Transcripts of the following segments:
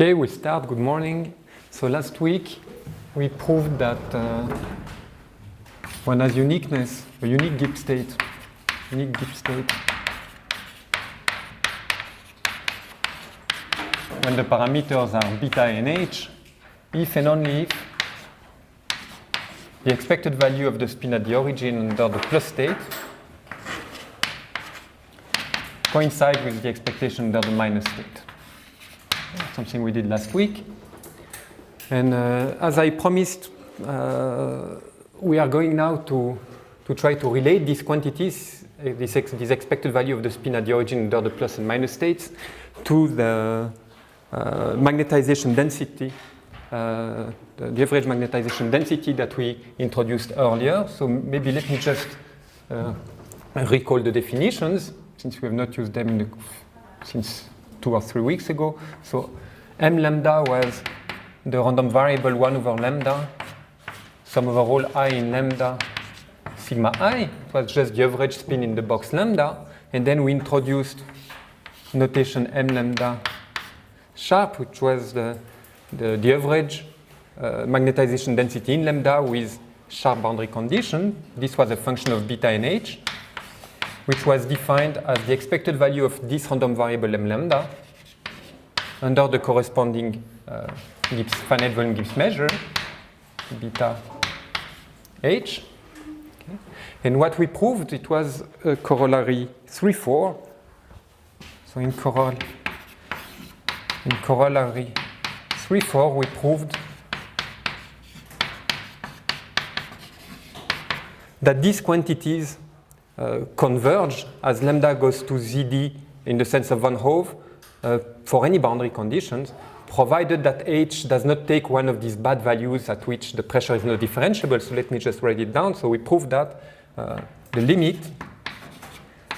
Okay, we start. Good morning. So last week we proved that one has uniqueness, a unique Gibbs state, when the parameters are beta and h, if and only if the expected value of the spin at the origin under the plus state coincide with the expectation under the minus state. Something we did last week. And as I promised, we are going now to try to relate these quantities, this expected value of the spin at the origin under the plus and minus states, to the magnetization density, the average magnetization density that we introduced earlier. So maybe let me just recall the definitions, since we have not used them since 2 or 3 weeks ago. So m lambda was the random variable 1 over lambda, sum over all I in lambda sigma I. It was just the average spin in the box lambda. And then we introduced notation m lambda sharp, which was the average magnetization density in lambda with sharp boundary condition. This was a function of beta and h, which was defined as the expected value of this random variable m lambda under the corresponding finite volume Gibbs measure, beta h. Okay. And what we proved, it was a corollary 3-4. So in corollary 3-4, we proved that these quantities converge as lambda goes to ZD in the sense of Van Hove for any boundary conditions, provided that h does not take one of these bad values at which the pressure is not differentiable. So let me just write it down. So we proved that the limit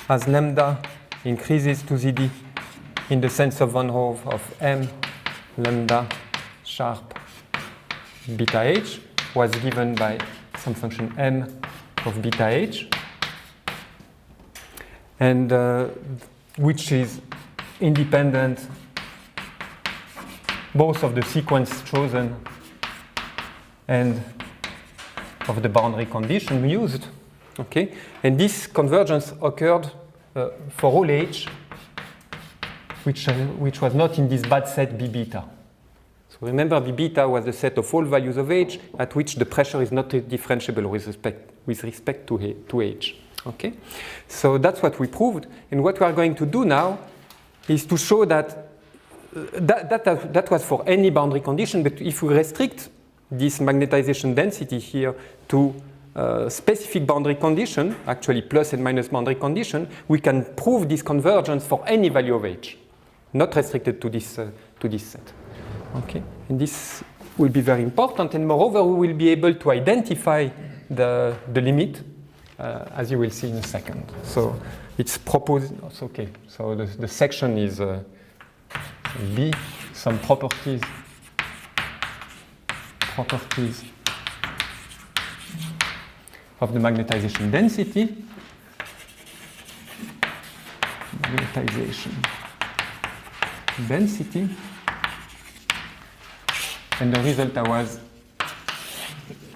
as lambda increases to ZD in the sense of Van Hove of m lambda sharp beta h was given by some function m of beta h, and which is independent both of the sequence chosen and of the boundary condition used. Okay, and this convergence occurred for all h, which was not in this bad set B beta. So remember, B beta was the set of all values of h at which the pressure is not differentiable with respect to h. Okay, so that's what we proved, and what we are going to do now is to show that that was for any boundary condition, but if we restrict this magnetization density here to specific boundary condition, actually plus and minus boundary condition, we can prove this convergence for any value of h, not restricted to this set. Okay, and this will be very important, and moreover, we will be able to identify the limit, as you will see in a second. So it's proposed. Okay. So the section is B, some properties of the magnetization density. And the result I was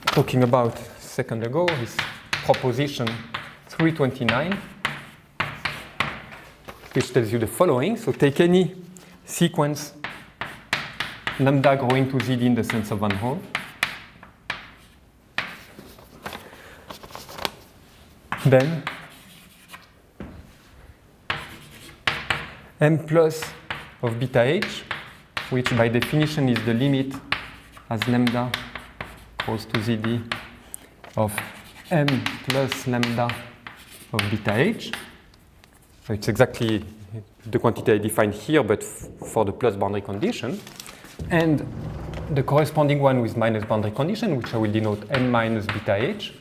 talking about a second ago is proposition 329, which tells you the following. So take any sequence lambda growing to ZD in the sense of Van Hove. Then m plus of beta h, which by definition is the limit as lambda goes to ZD of m plus lambda of beta h. So it's exactly the quantity I defined here, but for the plus boundary condition. And the corresponding one with minus boundary condition, which I will denote m minus beta h.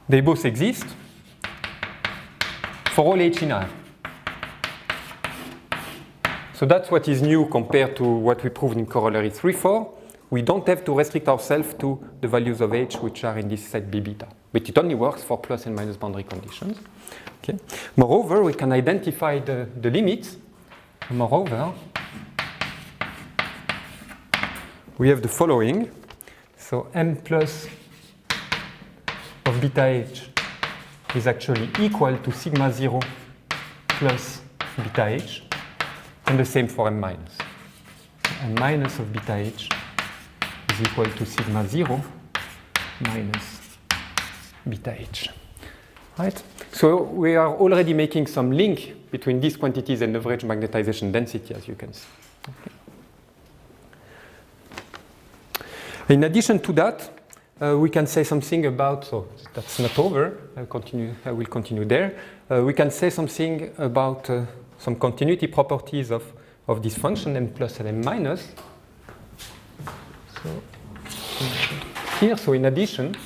They both exist for all h in R. So that's what is new compared to what we proved in corollary 3-4. we don't have to restrict ourselves to the values of H which are in this set B beta. But it only works for plus and minus boundary conditions. Okay. Moreover, we can identify the limits. Moreover, we have the following. So M plus of beta H is actually equal to sigma 0 plus beta H, and the same for M minus. M minus of beta H is equal to sigma 0 minus beta H. Right? So we are already making some link between these quantities and average magnetization density, as you can see. Okay. In addition to that, we can say something about, so that's not over, I will continue there. We can say something about some continuity properties of this function m plus and m minus. So here, so in addition,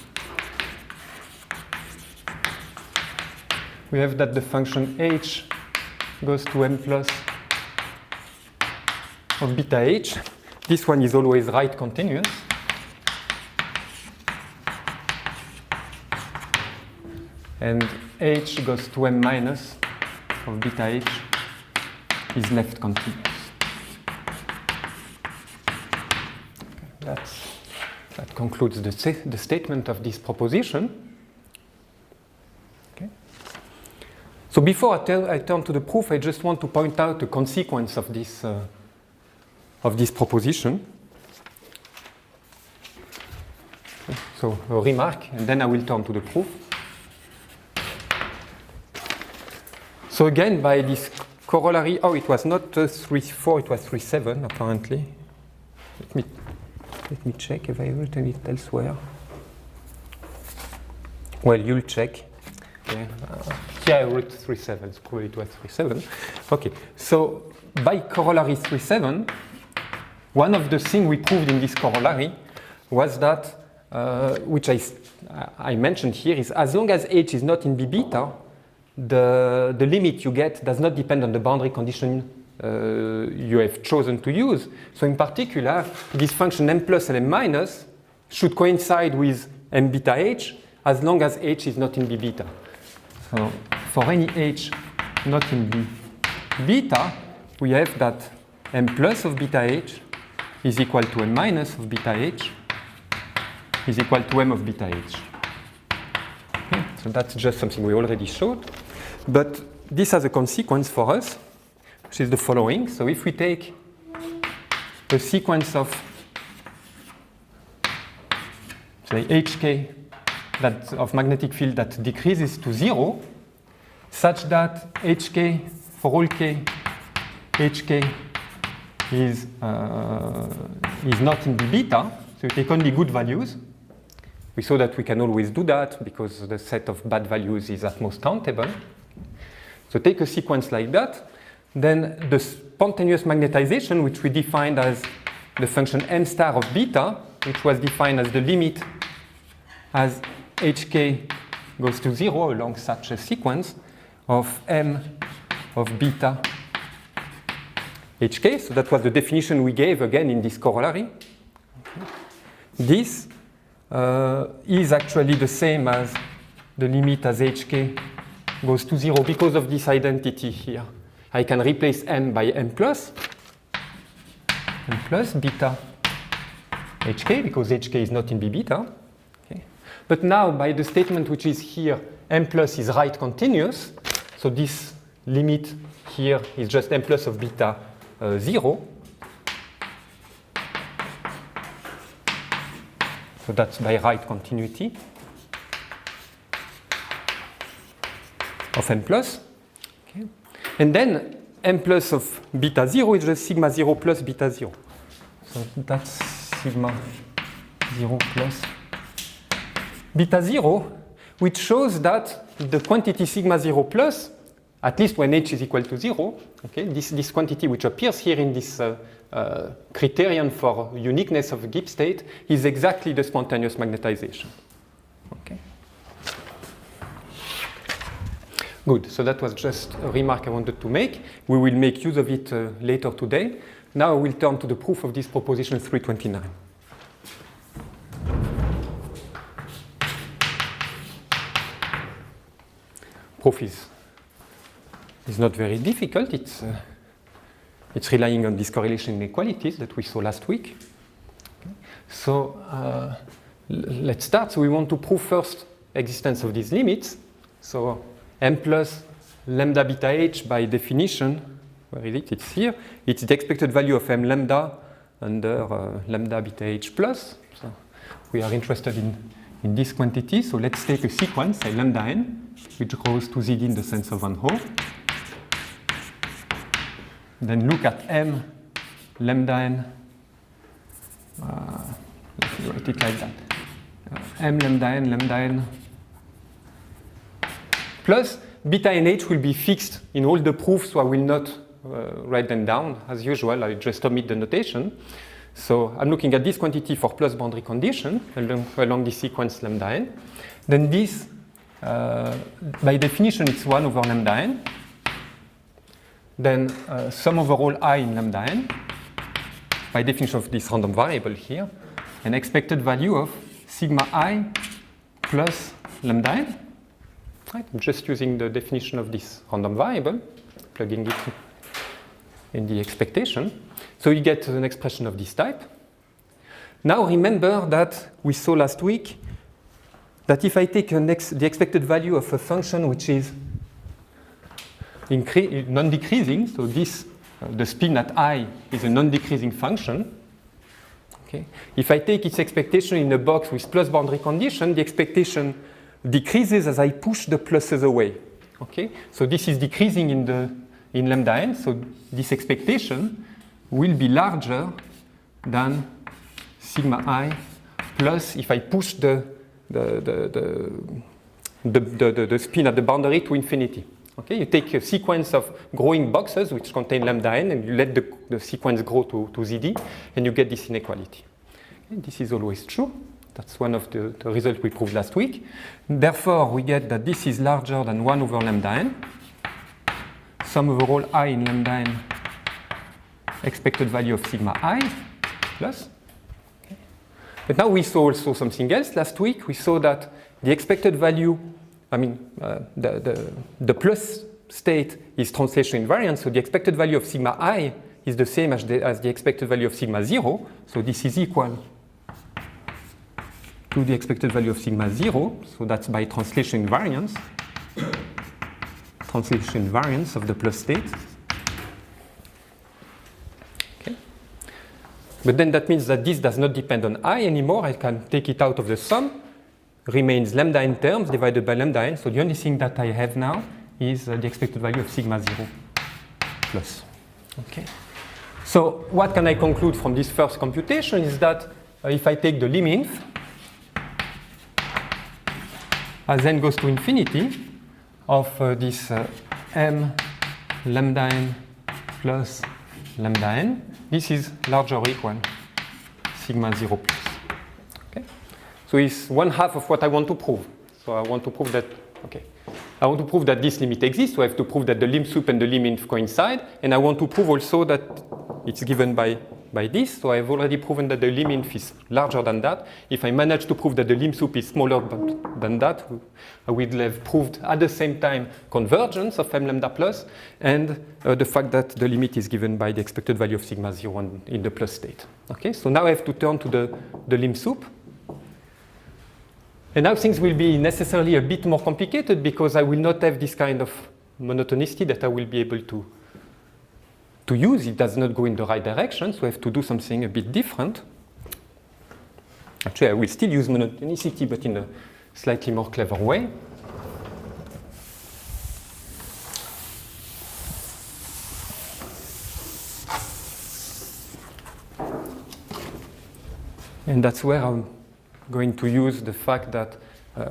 we have that the function h goes to m plus of beta h. This one is always right continuous. And h goes to m minus of beta h is left continuous. Okay, that concludes the statement of this proposition. Okay. So before I turn to the proof, I just want to point out a consequence of this proposition. Okay. So a remark, and then I will turn to the proof. So again, by this corollary, oh, it was not 3.4, it was 3.7 apparently. Let me check if I written it elsewhere. Well, you'll check. Yeah. Here I wrote 3.7, so probably it was 3.7. Okay, so by corollary 3.7, one of the things we proved in this corollary was that, which I mentioned here, is as long as H is not in B beta, the limit you get does not depend on the boundary condition you have chosen to use. So in particular, this function m plus and m minus should coincide with m beta h as long as h is not in B beta. So for any h not in B beta, we have that m plus of beta h is equal to m minus of beta h is equal to m of beta h. Okay. So that's just something we already showed. But this has a consequence for us, which is the following. So if we take a sequence of, say, hk of magnetic field that decreases to 0, such that hk, for all k, hk is not in B beta, so you take only good values. We saw that we can always do that because the set of bad values is at most countable. So take a sequence like that, then the spontaneous magnetization, which we defined as the function m star of beta, which was defined as the limit as hk goes to 0 along such a sequence of m of beta hk. So that was the definition we gave again in this corollary. Okay. This is actually the same as the limit as hk goes to 0 because of this identity here. I can replace m by m plus beta hk because hk is not in B beta. Okay. But now by the statement which is here, m plus is right continuous. So this limit here is just m plus of beta 0. So that's by right continuity of m plus. Okay. And then m plus of beta 0 is just sigma 0 plus beta 0. So that's sigma 0 plus beta 0, which shows that the quantity sigma 0 plus, at least when h is equal to 0, okay, this quantity which appears here in this criterion for uniqueness of a Gibbs state is exactly the spontaneous magnetization. Okay. Good, so that was just a remark I wanted to make. We will make use of it later today. Now I will turn to the proof of this proposition 329. proof is not very difficult. It's relying on this correlation inequalities that we saw last week. Okay. So let's start. So we want to prove first existence of these limits. So m plus lambda beta h by definition, where is it? It's here. It's the expected value of m lambda under lambda beta h plus. So we are interested in this quantity. So let's take a sequence, say lambda n, which goes to zd in the sense of 1 half. Then look at m lambda n. Let's write it like that. M lambda n plus beta and h will be fixed in all the proofs, so I will not write them down. As usual, I just omit the notation. So I'm looking at this quantity for plus boundary condition along this sequence lambda n. Then this, by definition, it's 1 over lambda n. Then sum over all I in lambda n, by definition of this random variable here, an expected value of sigma I plus lambda n. Right? I'm just using the definition of this random variable, plugging it in the expectation. So you get an expression of this type. Now remember that we saw last week that if I take the expected value of a function which is non-decreasing, so this, the spin at I is a non-decreasing function. Okay. If I take its expectation in a box with plus boundary condition, the expectation decreases as I push the pluses away. Okay. So this is decreasing in lambda n, so this expectation will be larger than sigma I plus if I push the spin at the boundary to infinity. Okay, you take a sequence of growing boxes which contain lambda n and you let the sequence grow to zd and you get this inequality. Okay, this is always true. That's one of the results we proved last week. Therefore, we get that this is larger than 1 over lambda n. Sum over all I in lambda n, expected value of sigma I plus. Okay. But now we saw also something else last week. We saw that the expected value, the plus state is translation invariant, so the expected value of sigma I is the same as the expected value of sigma 0, so this is equal to the expected value of sigma 0, so that's by translation invariance of the plus state. Okay. But then that means that this does not depend on I anymore. I can take it out of the sum. Remains lambda n terms divided by lambda n. So the only thing that I have now is the expected value of sigma 0 plus. Okay. So what can I conclude from this first computation is that if I take the liminf as n goes to infinity of this m lambda n plus lambda n, this is larger or equal sigma 0 plus. Okay. So it's 1/2 of what I want to prove. So I want to prove that, okay. I want to prove that this limit exists, so I have to prove that the lim sup and the liminf coincide, and I want to prove also that it's given by this, so I've already proven that the liminf is larger than that. If I manage to prove that the lim sup is smaller than that, I will have proved at the same time convergence of m lambda plus and the fact that the limit is given by the expected value of sigma 0 in the plus state. Okay, so now I have to turn to the lim sup. And now things will be necessarily a bit more complicated because I will not have this kind of monotonicity that I will be able to use. It does not go in the right direction, so I have to do something a bit different. Actually, I will still use monotonicity, but in a slightly more clever way. And that's where I'm going to use the fact that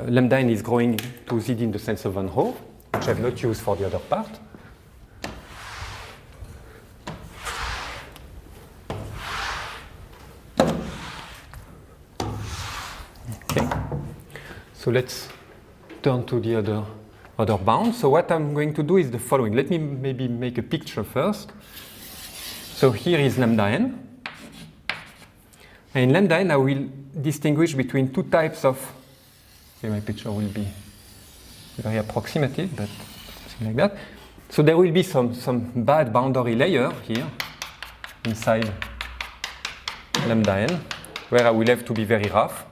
lambda n is growing to zd in the sense of 1/2, which I have not used for the other part. Okay, so let's turn to the other bound. So what I'm going to do is the following. Let me maybe make a picture first. So here is lambda n. And in lambda n, I will distinguish between two types of, okay, my picture will be very approximative, but something like that. So there will be some bad boundary layer here inside lambda n, where I will have to be very rough.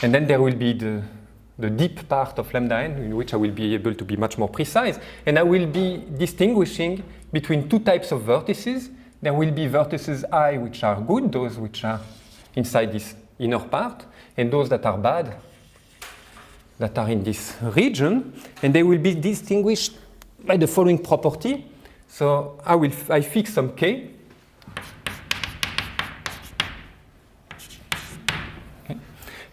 And then there will be the deep part of lambda n, in which I will be able to be much more precise. And I will be distinguishing between two types of vertices. There will be vertices I which are good, those which are inside this inner part, and those that are bad, that are in this region. And they will be distinguished by the following property. So I fix some k. Okay.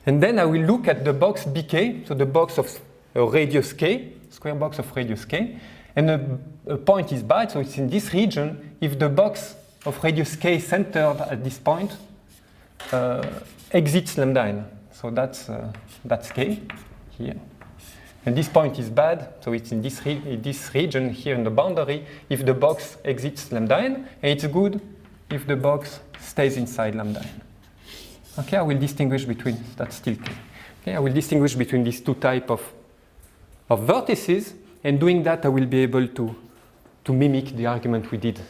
And then I will look at the box bk, so the box of radius k, square box of radius k. And a point is bad, so it's in this region. If the box of radius k centered at this point exits lambda n. So that's k here. And this point is bad, so it's in this region here in the boundary if the box exits lambda n, and it's good if the box stays inside lambda n. Okay, I will distinguish between, that's still k. Okay, I will distinguish between these two types of vertices, and doing that I will be able to mimic the argument we did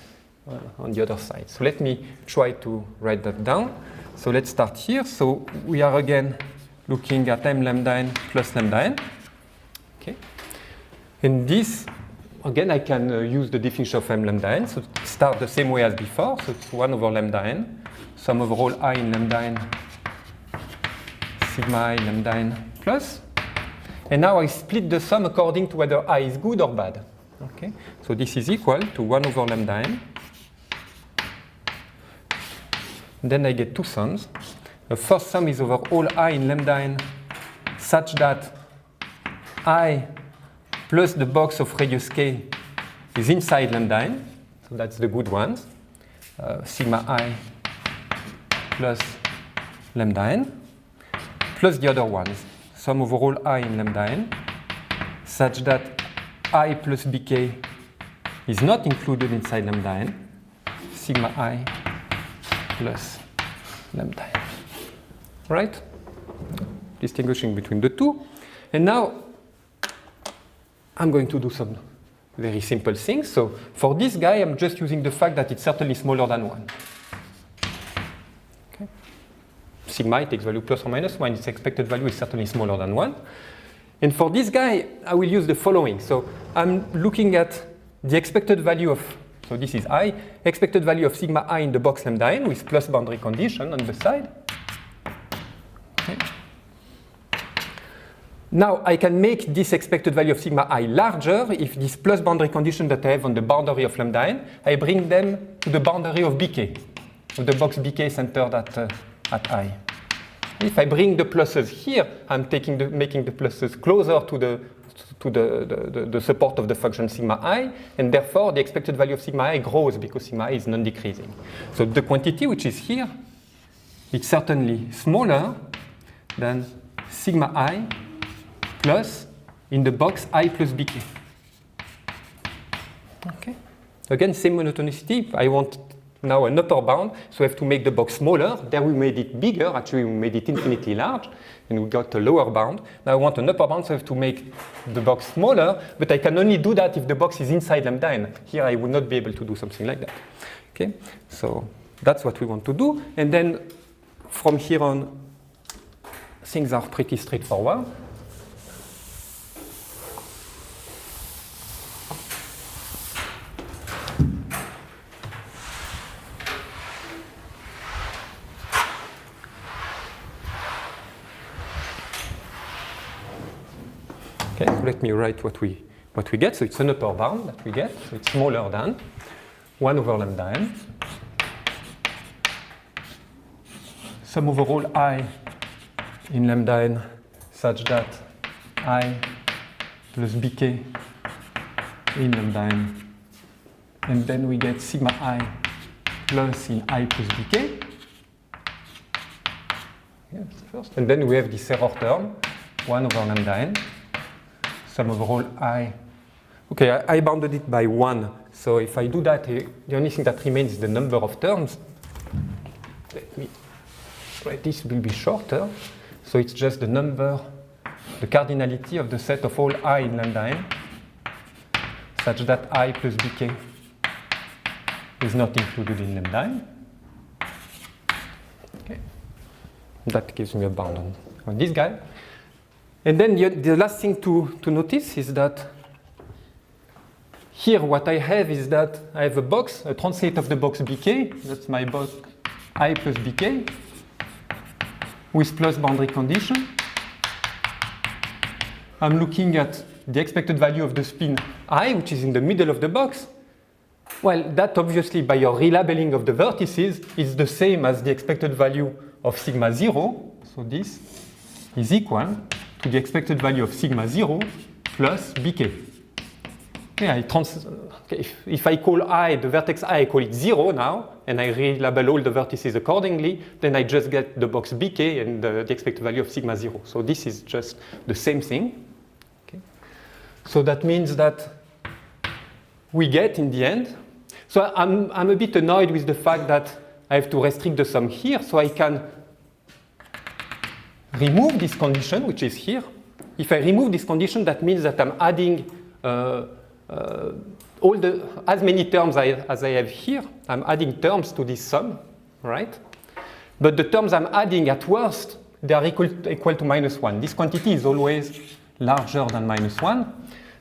on the other side. So let me try to write that down. So let's start here. So we are again looking at m lambda n plus lambda n. Okay. And this, again, I can use the definition of m lambda n. So start the same way as before. So it's 1 over lambda n, sum over all I in lambda n, sigma I lambda n plus. And now I split the sum according to whether I is good or bad. Okay. So this is equal to 1 over lambda n. Then I get two sums. The first sum is over all I in lambda n such that I plus the box of radius k is inside lambda n. So that's the good ones. Sigma I plus lambda n plus the other ones. Sum over all I in lambda n such that I plus bk is not included inside lambda n. Sigma I plus lambda n. Right? Distinguishing between the two. And now I'm going to do some very simple things. So for this guy, I'm just using the fact that it's certainly smaller than 1. Okay. Sigma I takes value plus or minus 1. Its expected value is certainly smaller than 1. And for this guy, I will use the following. So I'm looking at the expected value of, so this is I, expected value of sigma I in the box lambda n with plus boundary condition on the side. Okay. Now I can make this expected value of sigma I larger if this plus boundary condition that I have on the boundary of lambda n, I bring them to the boundary of bk, of the box bk centered at I. If I bring the pluses here, I'm making the pluses closer to the support of the function sigma I, and therefore the expected value of sigma I grows because sigma I is non-decreasing. So the quantity which is here, it's certainly smaller than sigma I plus in the box I plus bk. Okay. Again, same monotonicity. I want now an upper bound, so I have to make the box smaller. There we made it bigger. Actually, we made it infinitely large, and we got a lower bound. Now I want an upper bound, so I have to make the box smaller, but I can only do that if the box is inside lambda n. Here I would not be able to do something like that. Okay, so that's what we want to do. And then from here on, things are pretty straightforward. Okay, so let me write what we get. So it's an upper bound that we get. So it's smaller than 1 over lambda n. Sum over all I in lambda n such that I plus bk in lambda n. And then we get sigma I plus in I plus bk. Yeah, that's the first. And then we have this error term, 1 over lambda n. Sum over all I. Okay, I bounded it by 1. So if I do that, the only thing that remains is the number of terms. Let me write this, will be shorter. So it's just the number the cardinality of the set of all I in lambda n, such that I plus bk is not included in lambda n. Okay. That gives me a bound on this guy. And then the last thing to notice is that here what I have is that I have a box, a translate of the box bk, that's my box I plus bk, with plus boundary condition. I'm looking at the expected value of the spin I, which is in the middle of the box. Well, that obviously by your relabeling of the vertices is the same as the expected value of sigma 0. So this is equal to the expected value of sigma 0 plus bk. Okay, if I call I, the vertex I call it 0 now, and I relabel all the vertices accordingly, then I just get the box bk and the expected value of sigma 0. So this is just the same thing. Okay. So that means that we get in the end. So I'm a bit annoyed with the fact that I have to restrict the sum here, so I can remove this condition, which is here. If I remove this condition, that means that I'm adding as many terms as I have here. I'm adding terms to this sum, right? But the terms I'm adding at worst, they are equal to -1. This quantity is always larger than -1.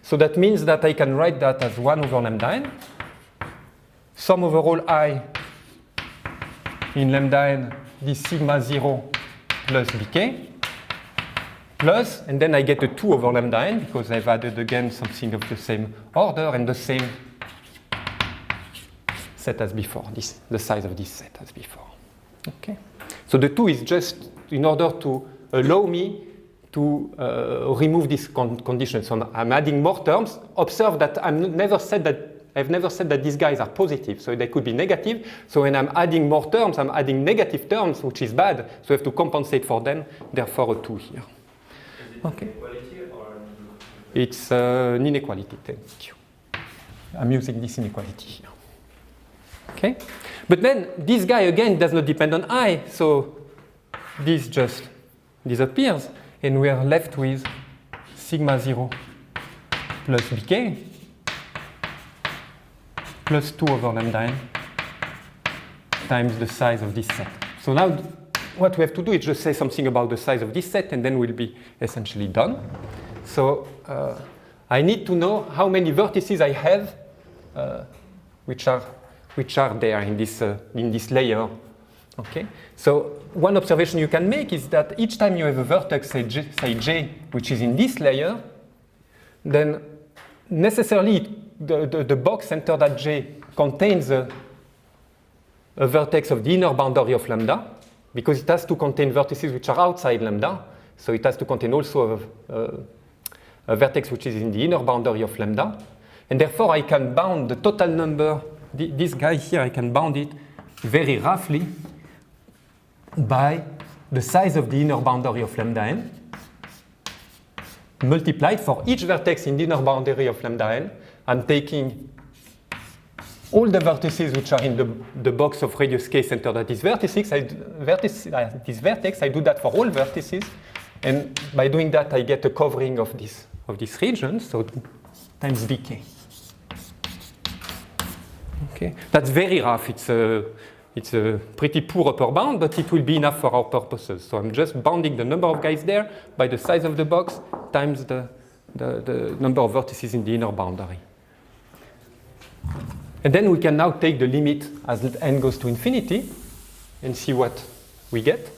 So that means that I can write that as 1 over lambda n. Sum over all I in lambda n, this sigma 0 plus bk, plus, and then I get a 2 over lambda n because I've added again something of the same order and the same set as before, the size of this set as before. Okay. So the 2 is just in order to allow me to remove this condition. So I'm adding more terms. Observe that I've never said that these guys are positive, so they could be negative. So when I'm adding more terms, I'm adding negative terms, which is bad. So I have to compensate for them, therefore a 2 here. Okay. It's an inequality, thank you. I'm using this inequality here. Okay? But then this guy again does not depend on I, so this just disappears, and we are left with sigma 0 plus bk plus 2 over lambda n times the size of this set. So now what we have to do is just say something about the size of this set, and then we'll be essentially done. So I need to know how many vertices I have which are there in this layer. Okay. So one observation you can make is that each time you have a vertex, say J, which is in this layer, then necessarily the box centered at J contains a vertex of the inner boundary of lambda, because it has to contain vertices which are outside lambda. So it has to contain also a vertex which is in the inner boundary of lambda. And therefore I can bound the total number, this guy here, I can bound it very roughly by the size of the inner boundary of lambda n multiplied for each vertex in the inner boundary of lambda n. I'm taking all the vertices which are in the box of radius k centered at this vertex. I do that for all vertices, and by doing that I get a covering of this region, so times bk. Okay, that's very rough. It's a pretty poor upper bound, but it will be enough for our purposes. So I'm just bounding the number of guys there by the size of the box times the number of vertices in the inner boundary. And then we can now take the limit as n goes to infinity and see what we get.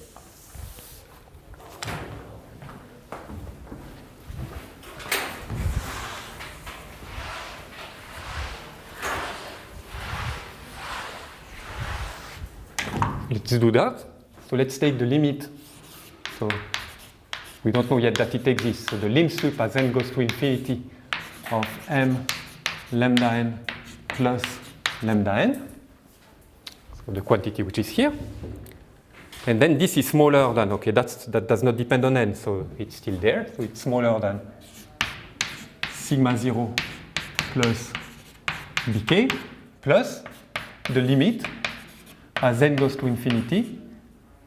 Let's do that. So let's take the limit. So we don't know yet that it exists. So the lim sweep as n goes to infinity of m lambda n plus lambda n. So the quantity which is here. And then this is smaller than, okay, that does not depend on n, so it's still there. So it's smaller than sigma 0 plus bk plus the limit as n goes to infinity,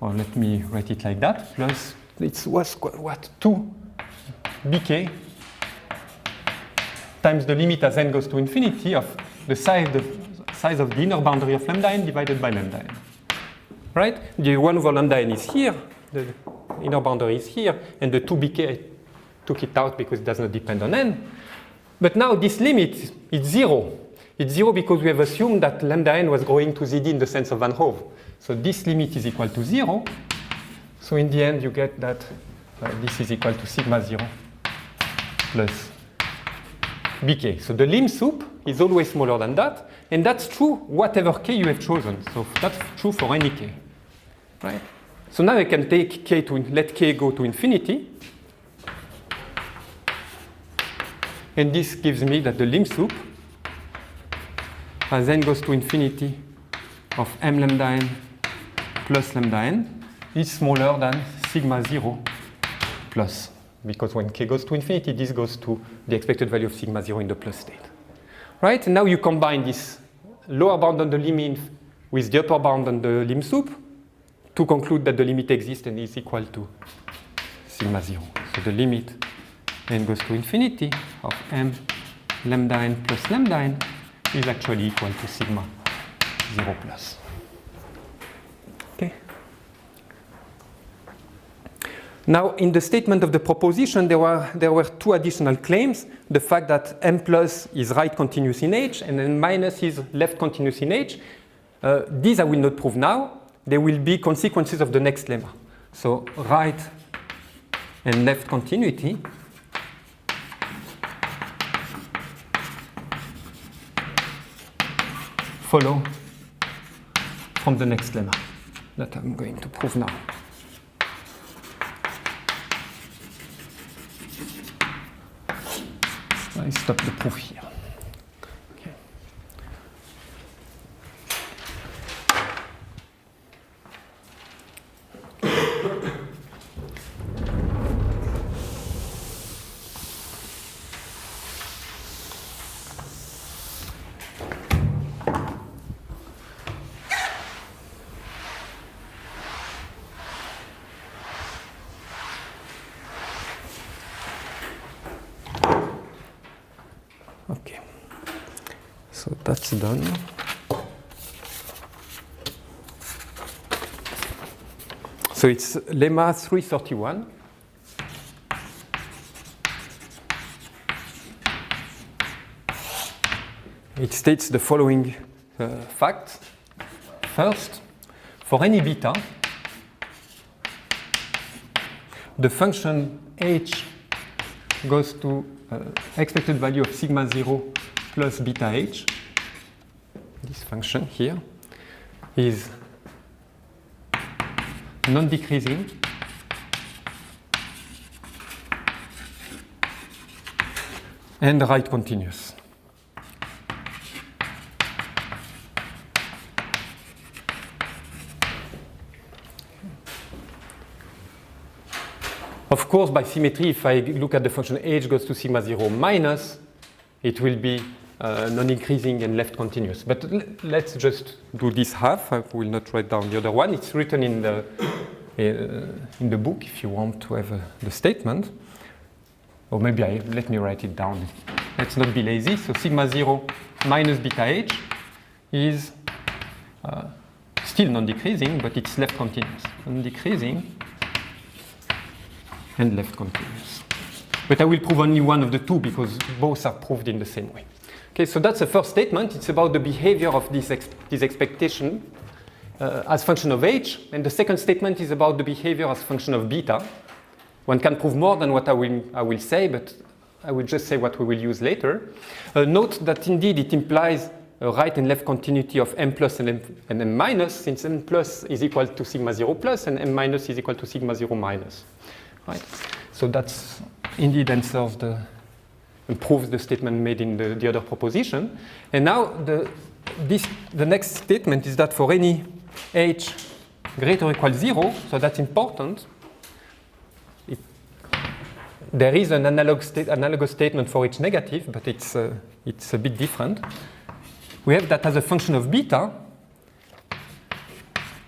or let me write it like that, plus it was what, 2 bk times the limit as n goes to infinity of the size of the inner boundary of lambda n divided by lambda n. Right? The 1 over lambda n is here, the inner boundary is here, and the 2bk, I took it out because it does not depend on n. But now this limit is 0. It's 0 because we have assumed that lambda n was going to ZD in the sense of Van Hove. So this limit is equal to 0. So in the end, you get that this is equal to sigma 0 plus bk. So the lim sup is always smaller than that. And that's true whatever k you have chosen. So that's true for any k. Right? So now I can take k to let k go to infinity. And this gives me that the lim sup as n goes to infinity of m lambda n plus lambda n is smaller than sigma 0 plus. Because when k goes to infinity, this goes to the expected value of sigma 0 in the plus state. Right? And now you combine this lower bound on the lim with the upper bound on the lim sup to conclude that the limit exists and is equal to sigma 0. So the limit n goes to infinity of m lambda n plus lambda n is actually equal to sigma 0 plus. Okay. Now, in the statement of the proposition, there were two additional claims. The fact that m plus is right continuous in H and n minus is left continuous in H. These I will not prove now. They will be consequences of the next lemma. So right and left continuity follow from the next lemma that I'm going to prove now. I stop the proof here. Okay. Okay, so that's done. So it's lemma 331. It states the following facts. First, for any beta, the function h goes to expected value of sigma 0 plus beta h. This function here is non-decreasing and right continuous. Of course, by symmetry, if I look at the function h goes to sigma 0 minus, it will be non-increasing and left continuous. But let's just do this half. I will not write down the other one. It's written in the book if you want to have the statement. Or maybe let me write it down. Let's not be lazy. So sigma 0 minus beta h is still non-decreasing, but it's left continuous. Non-decreasing and left continuous. But I will prove only one of the two because both are proved in the same way. Okay, so that's the first statement. It's about the behavior of this expectation as function of h. And the second statement is about the behavior as function of beta. One can prove more than what I will say, but I will just say what we will use later. Note that indeed it implies a right and left continuity of m plus and m minus, since m plus is equal to sigma 0 plus and m minus is equal to sigma 0 minus. Right? So that's indeed answers and proves the statement made in the other proposition. And now the next statement is that for any h greater or equal 0, so that's important, there is an analogous statement for h negative, but it's a bit different. We have that as a function of beta,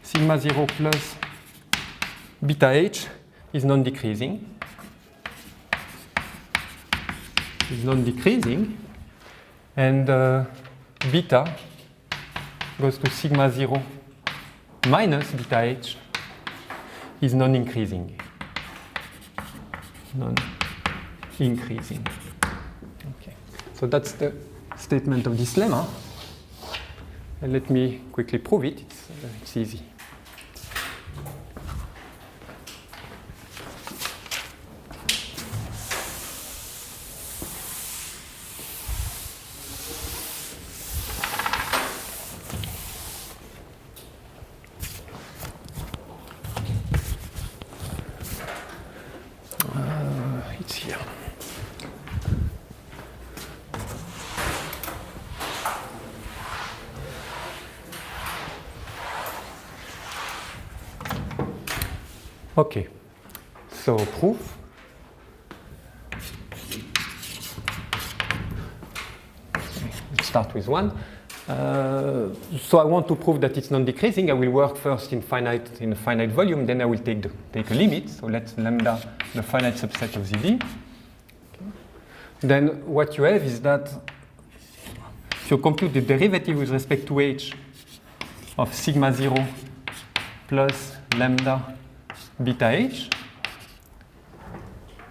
sigma 0 plus beta h is non-decreasing is non-decreasing, and beta goes to sigma 0 minus beta h is non-increasing. Non-increasing. Okay. So that's the statement of this lemma. And let me quickly prove it. It's easy. It's here. Okay, so proof. Let's start with one. So I want to prove that it's non-decreasing. I will work first in a finite volume, then I will take a limit. So let's lambda the finite subset of ZD. Okay. Then what you have is that if you compute the derivative with respect to h of sigma 0 plus lambda beta h.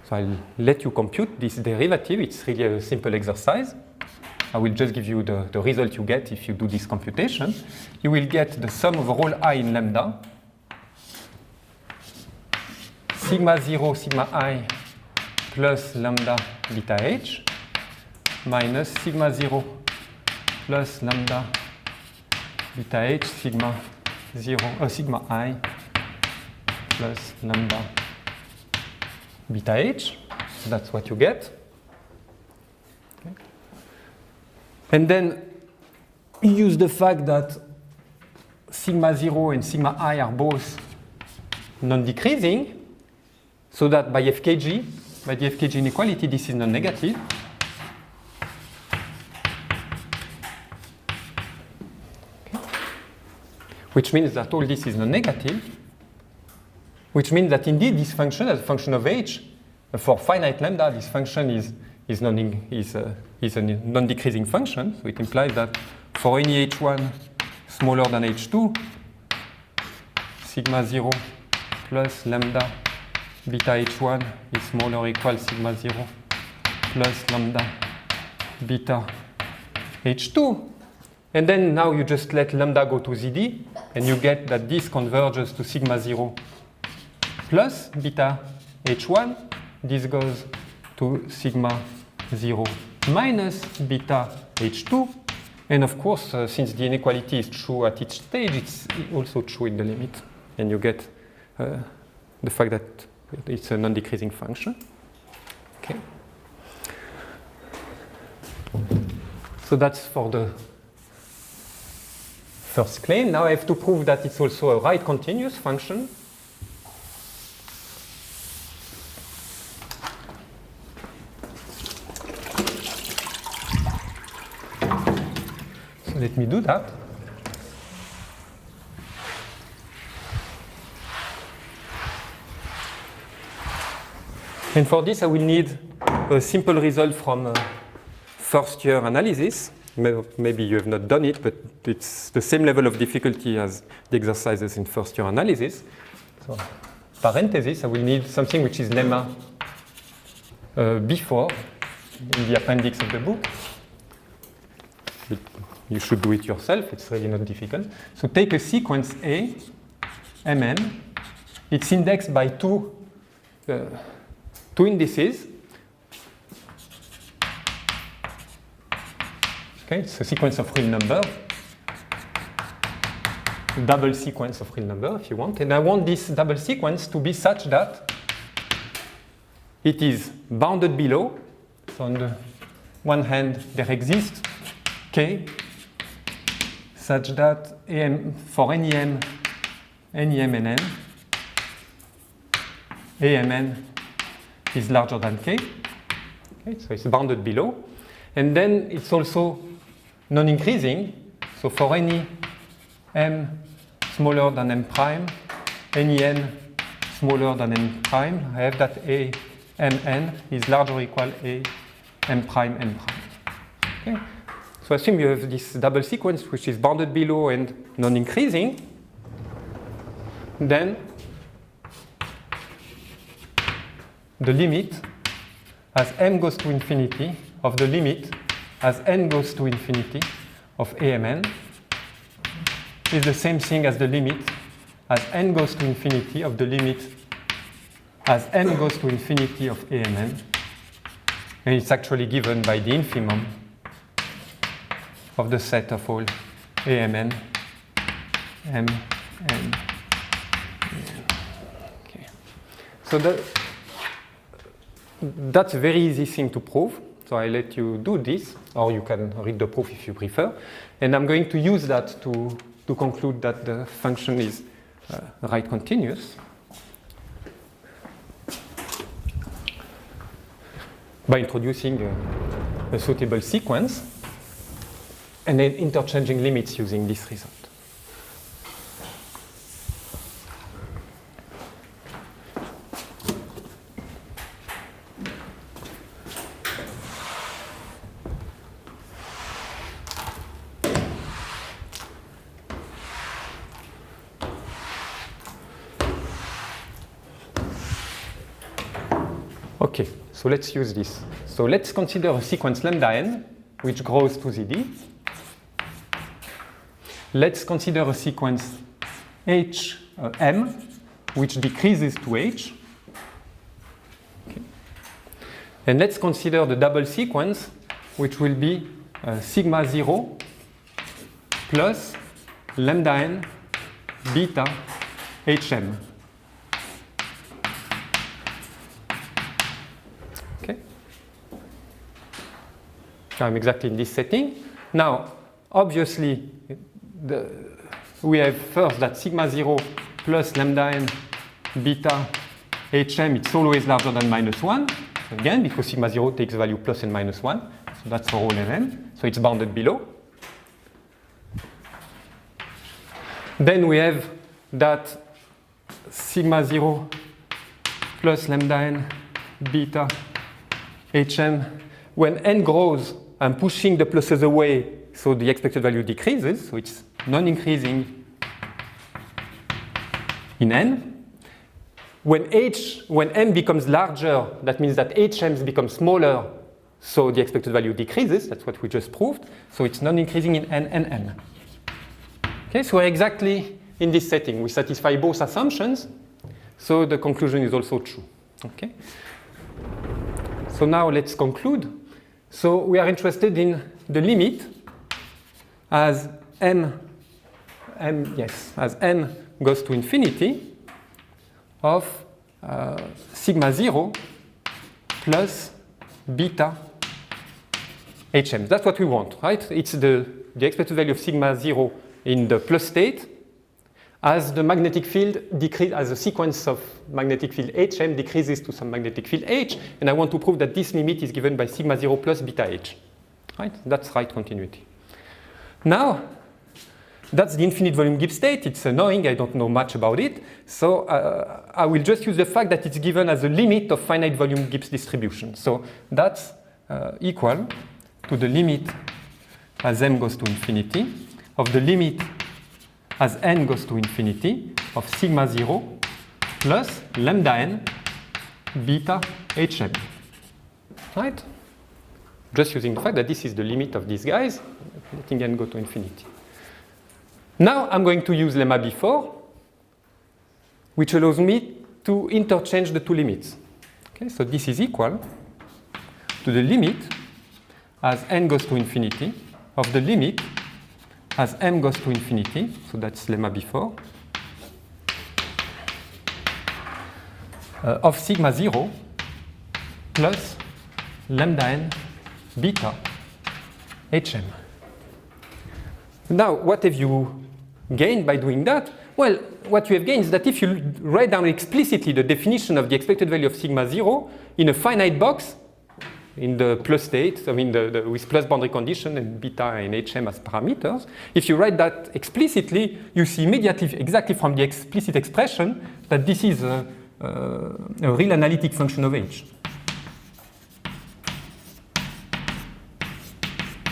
So I'll let you compute this derivative. It's really a simple exercise. I will just give you the result you get if you do this computation. You will get the sum of all I in lambda, sigma 0, sigma I plus lambda beta h minus sigma 0 plus lambda beta h sigma 0, sigma I plus lambda beta h. So that's what you get. Okay. And then you use the fact that sigma 0 and sigma I are both non-decreasing, so that by FKG, by the FKG inequality, this is non-negative. Okay. Which means that all this is non-negative, which means that indeed this function, as a function of h, for finite lambda, this function is a non-decreasing function. So it implies that for any h1 smaller than h2, sigma 0 plus lambda beta h1 is smaller or equal sigma 0 plus lambda beta h2. And then now you just let lambda go to ZD, and you get that this converges to sigma 0 plus beta h1. This goes to sigma 0 minus beta h2. And of course, since the inequality is true at each stage, it's also true in the limit. And you get the fact that it's a non-decreasing function. Okay. So that's for the first claim. Now I have to prove that it's also a right continuous function. So let me do that. And for this, I will need a simple result from first year analysis. Maybe you have not done it, but it's the same level of difficulty as the exercises in first year analysis. So, parenthesis, I will need something which is lemma before in the appendix of the book. But you should do it yourself, it's really not difficult. So take a sequence A, Mn. It's indexed by two indices. Okay, it's a sequence of real number, a double sequence of real number if you want. And I want this double sequence to be such that it is bounded below. So on the one hand, there exists K such that for any m and n, Amn is larger than K. Okay, so it's bounded below. And then it's also non-increasing. So for any m smaller than m prime, any n smaller than n prime, I have that Amn is larger or equal m prime, n prime. Okay? So assume you have this double sequence which is bounded below and non-increasing. Then the limit as m goes to infinity of the limit as n goes to infinity of AMN is the same thing as the limit as n goes to infinity of the limit as n goes to infinity of AMN. And it's actually given by the infimum of the set of all AMN, M, N. Okay. So that's a very easy thing to prove. So I let you do this, or you can read the proof if you prefer. And I'm going to use that to conclude that the function is right continuous. By introducing a suitable sequence and then interchanging limits using this result. Okay, so let's use this. So let's consider a sequence lambda n, which grows to ZD. Let's consider a sequence m, which decreases to h. Okay. And let's consider the double sequence, which will be sigma 0 plus lambda n beta hm. I'm exactly in this setting. Now, obviously, we have first that sigma 0 plus lambda n beta hm, it's always larger than -1. Again, because sigma 0 takes value plus and minus 1. So that's for all n. So it's bounded below. Then we have that sigma 0 plus lambda n beta hm. When n grows, I'm pushing the pluses away, so the expected value decreases, so it's non-increasing in n. When n becomes larger, that means that HMs become smaller, so the expected value decreases. That's what we just proved. So it's non-increasing in n and n. Okay, so we're exactly in this setting. We satisfy both assumptions, so the conclusion is also true. Okay. So now let's conclude. So we are interested in the limit as m goes to infinity of sigma 0 plus beta hm. That's what we want, right? It's the expected value of sigma 0 in the plus state as the magnetic field decreases, as a sequence of magnetic field hm decreases to some magnetic field h, and I want to prove that this limit is given by sigma 0 plus beta h. Right? That's right continuity. Now, that's the infinite volume Gibbs state. It's annoying, I don't know much about it. So I will just use the fact that it's given as a limit of finite volume Gibbs distribution. So that's equal to the limit as m goes to infinity of the limit as n goes to infinity of sigma 0 plus lambda n beta hm. Right? Just using the fact that this is the limit of these guys, letting n go to infinity. Now I'm going to use lemma before, which allows me to interchange the two limits. Okay, so this is equal to the limit as n goes to infinity of the limit as m goes to infinity, so that's lemma before, of sigma 0 plus lambda n beta hm. Now, what have you gained by doing that? Well, what you have gained is that if you write down explicitly the definition of the expected value of sigma 0 in a finite box, in the plus state, I mean with plus boundary condition and beta and hm as parameters, if you write that explicitly, you see immediately, exactly from the explicit expression, that this is a real analytic function of h.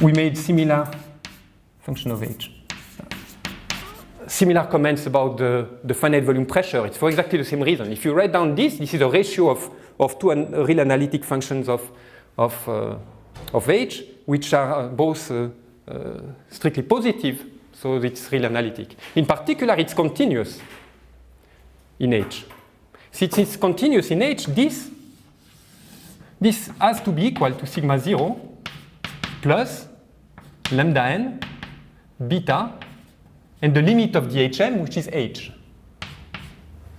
we made similar function of H. Similar comments about the finite volume pressure. It's for exactly the same reason. If you write down this is a ratio of two real analytic functions of H, which are both strictly positive, so it's real analytic. In particular, it's continuous in H. Since it's continuous in H, this has to be equal to sigma 0 plus lambda n beta and the limit of the HM, which is H.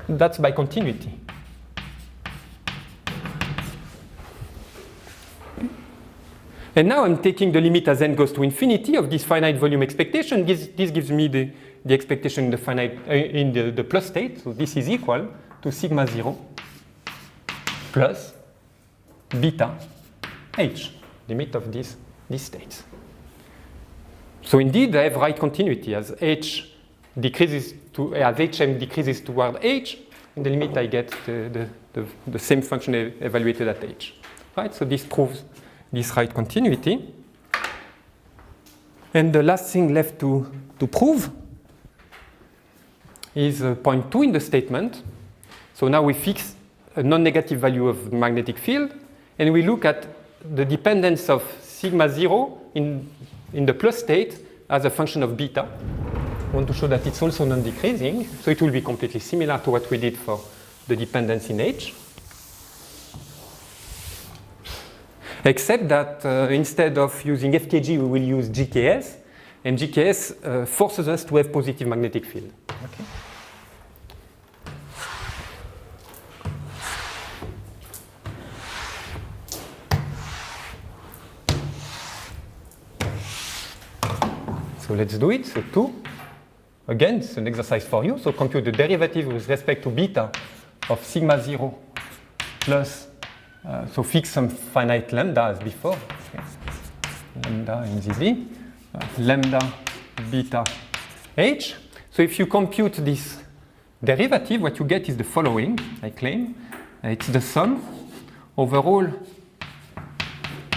That's by continuity. And now I'm taking the limit as n goes to infinity of this finite volume expectation. This gives me the expectation in the finite in the plus state. So this is equal to sigma 0 plus beta h, limit of these states. So indeed, I have right continuity as h decreases to as hm decreases toward h. In the limit, I get the same function evaluated at h. Right. So this proves this right continuity. And the last thing left to prove is point 2 in the statement. So now we fix a non-negative value of the magnetic field, and we look at the dependence of sigma 0 in the plus state as a function of beta. I want to show that it's also non-decreasing, so it will be completely similar to what we did for the dependence in H. Except that instead of using FKG, we will use GKS, and GKS forces us to have positive magnetic field. Okay. So let's do it. So 2, again, it's an exercise for you. So compute the derivative with respect to beta of sigma 0 plus, so fix some finite lambda as before. Okay. Lambda in ZZ, lambda beta h. So if you compute this derivative, what you get is the following, I claim. It's the sum over all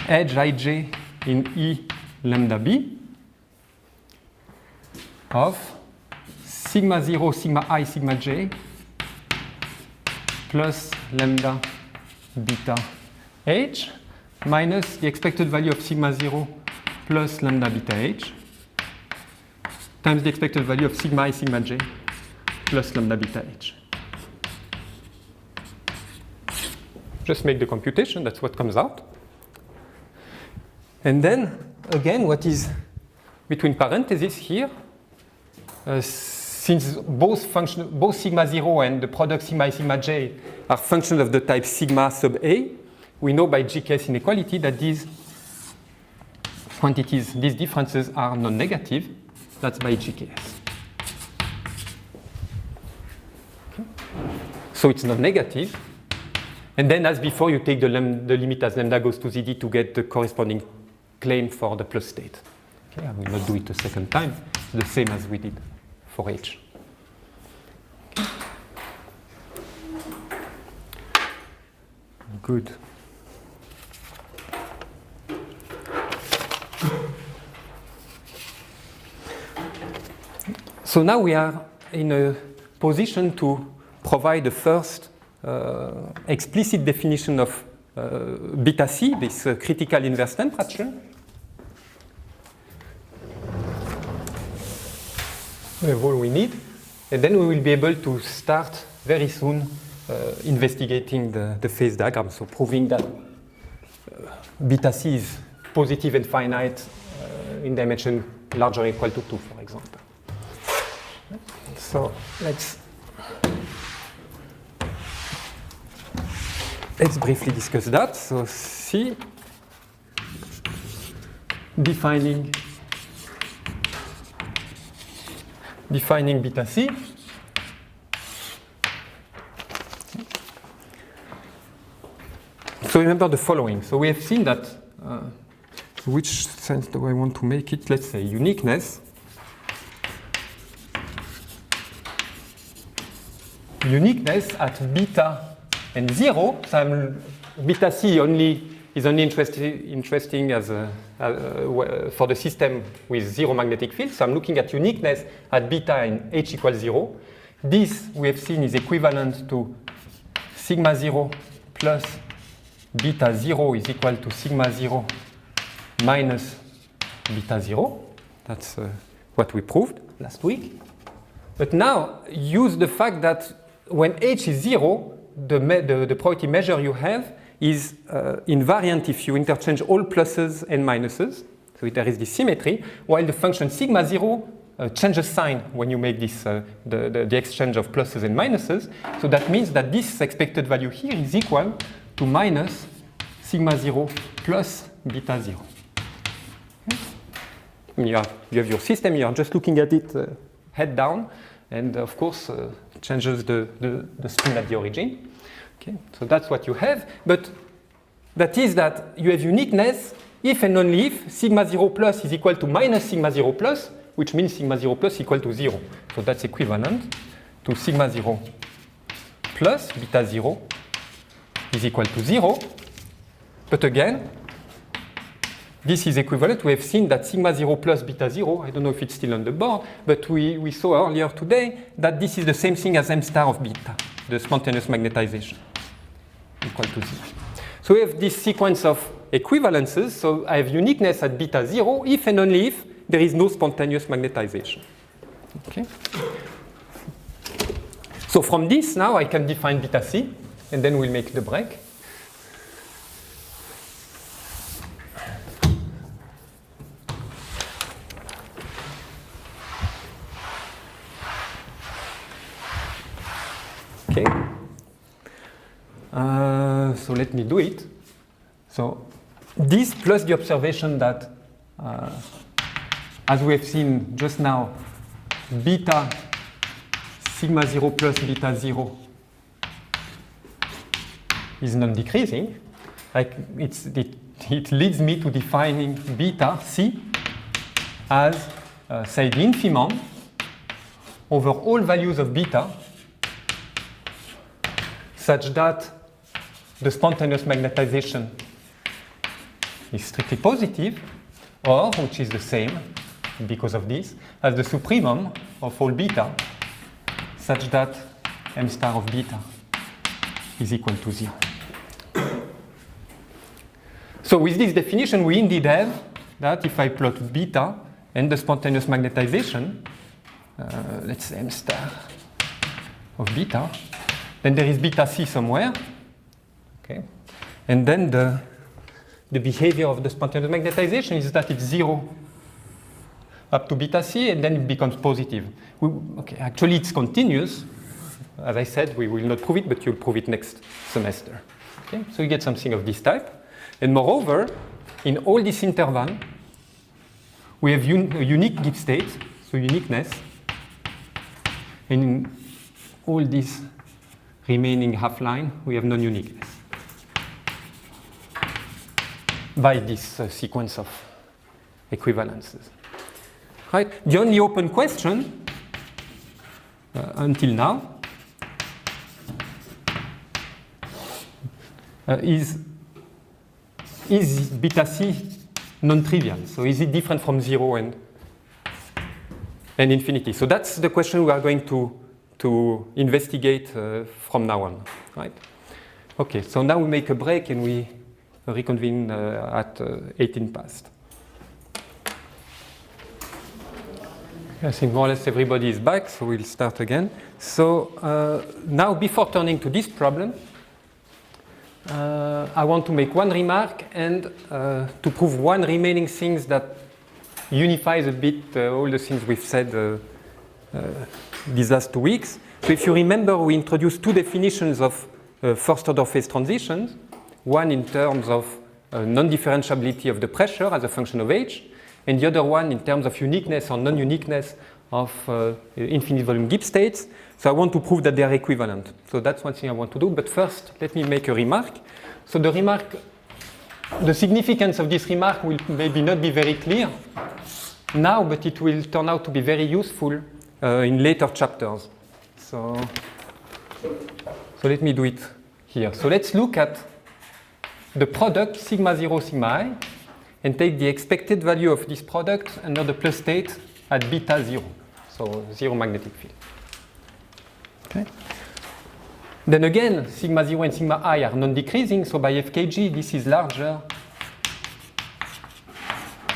edge ij in E lambda b of sigma 0, sigma I, sigma j plus lambda beta h minus the expected value of sigma 0 plus lambda beta h times the expected value of sigma I, sigma j plus lambda beta h. Just make the computation, that's what comes out. And then, again, what is between parentheses here, since both sigma 0 and the product sigma I, sigma j are functions of the type sigma sub a, we know by GKS inequality that these quantities, these differences are non-negative. That's by GKS. Okay. So it's non-negative. And then, as before, you take the limit as lambda goes to ZD to get the corresponding claim for the plus state. Okay, I will not do it a second time. It's the same as we did for H. Okay. Good. So now we are in a position to provide the first explicit definition of beta C, this critical inverse temperature. We have all we need, and then we will be able to start very soon investigating the phase diagram, so proving that beta C is positive and finite in dimension larger or equal to 2, for example. So let's briefly discuss that. So C, defining beta C. So remember the following. So we have seen that, which sense do I want to make it? Let's say uniqueness. Uniqueness at beta and 0. So beta C only is only interesting as for the system with zero magnetic field. So I'm looking at uniqueness at beta in h equals 0. This we have seen is equivalent to sigma 0 plus beta 0 is equal to sigma 0 minus beta 0. That's what we proved last week. But now use the fact that when h is 0, the probability measure you have is invariant if you interchange all pluses and minuses. So there is this symmetry, while the function sigma 0 changes sign when you make this the exchange of pluses and minuses. So that means that this expected value here is equal to minus sigma 0 plus beta 0. Okay? You have your system, you are just looking at it head down, and of course changes the spin at the origin. Okay? So that's what you have, but that is that you have uniqueness if and only if sigma 0 plus is equal to minus sigma 0 plus, which means sigma 0 plus equal to 0. So that's equivalent to sigma 0 plus beta 0 is equal to 0. But again, this is equivalent. We have seen that sigma 0 plus beta 0, I don't know if it's still on the board, but we saw earlier today that this is the same thing as m star of beta, the spontaneous magnetization, equal to 0. So we have this sequence of equivalences. So I have uniqueness at beta 0 if and only if there is no spontaneous magnetization. Okay? So from this now I can define beta c, and then we'll make the break. Okay. So let me do it. So this plus the observation that, as we have seen just now, beta sigma 0 plus beta 0 is non-decreasing. Like it leads me to defining beta c as, say, the infimum over all values of beta, such that the spontaneous magnetization is strictly positive, or, which is the same because of this, as the supremum of all beta, such that m star of beta is equal to 0. So with this definition, we indeed have that if I plot beta and the spontaneous magnetization, let's say m star of beta, then there is beta c somewhere, okay? And then the behavior of the spontaneous magnetization is that it's 0 up to beta c, and then it becomes positive. Okay, actually it's continuous. As I said, we will not prove it, but you'll prove it next semester. Okay? So you get something of this type. And moreover, in all this interval, we have a unique Gibbs state, so uniqueness. And in all this remaining half line, we have non-uniqueness by this sequence of equivalences. Right? The only open question until now is beta c non-trivial? So is it different from 0 and infinity? So that's the question we are going to investigate from now on. Right? Okay, so now we make a break and we reconvene at 18 past. I think more or less everybody is back, so we'll start again. So now, before turning to this problem, I want to make one remark and to prove one remaining thing that unifies a bit all the things we've said these last 2 weeks. So if you remember, we introduced two definitions of first-order phase transitions, one in terms of non-differentiability of the pressure as a function of h, and the other one in terms of uniqueness or non-uniqueness of infinite volume Gibbs states. So I want to prove that they are equivalent. So that's one thing I want to do. But first, let me make a remark. So the significance of this remark will maybe not be very clear now, but it will turn out to be very useful in later chapters. So let me do it here. So let's look at the product sigma 0, sigma I, and take the expected value of this product under the plus state at beta 0, so 0 magnetic field. Okay. Then again, sigma 0 and sigma I are non-decreasing, so by FKG, this is larger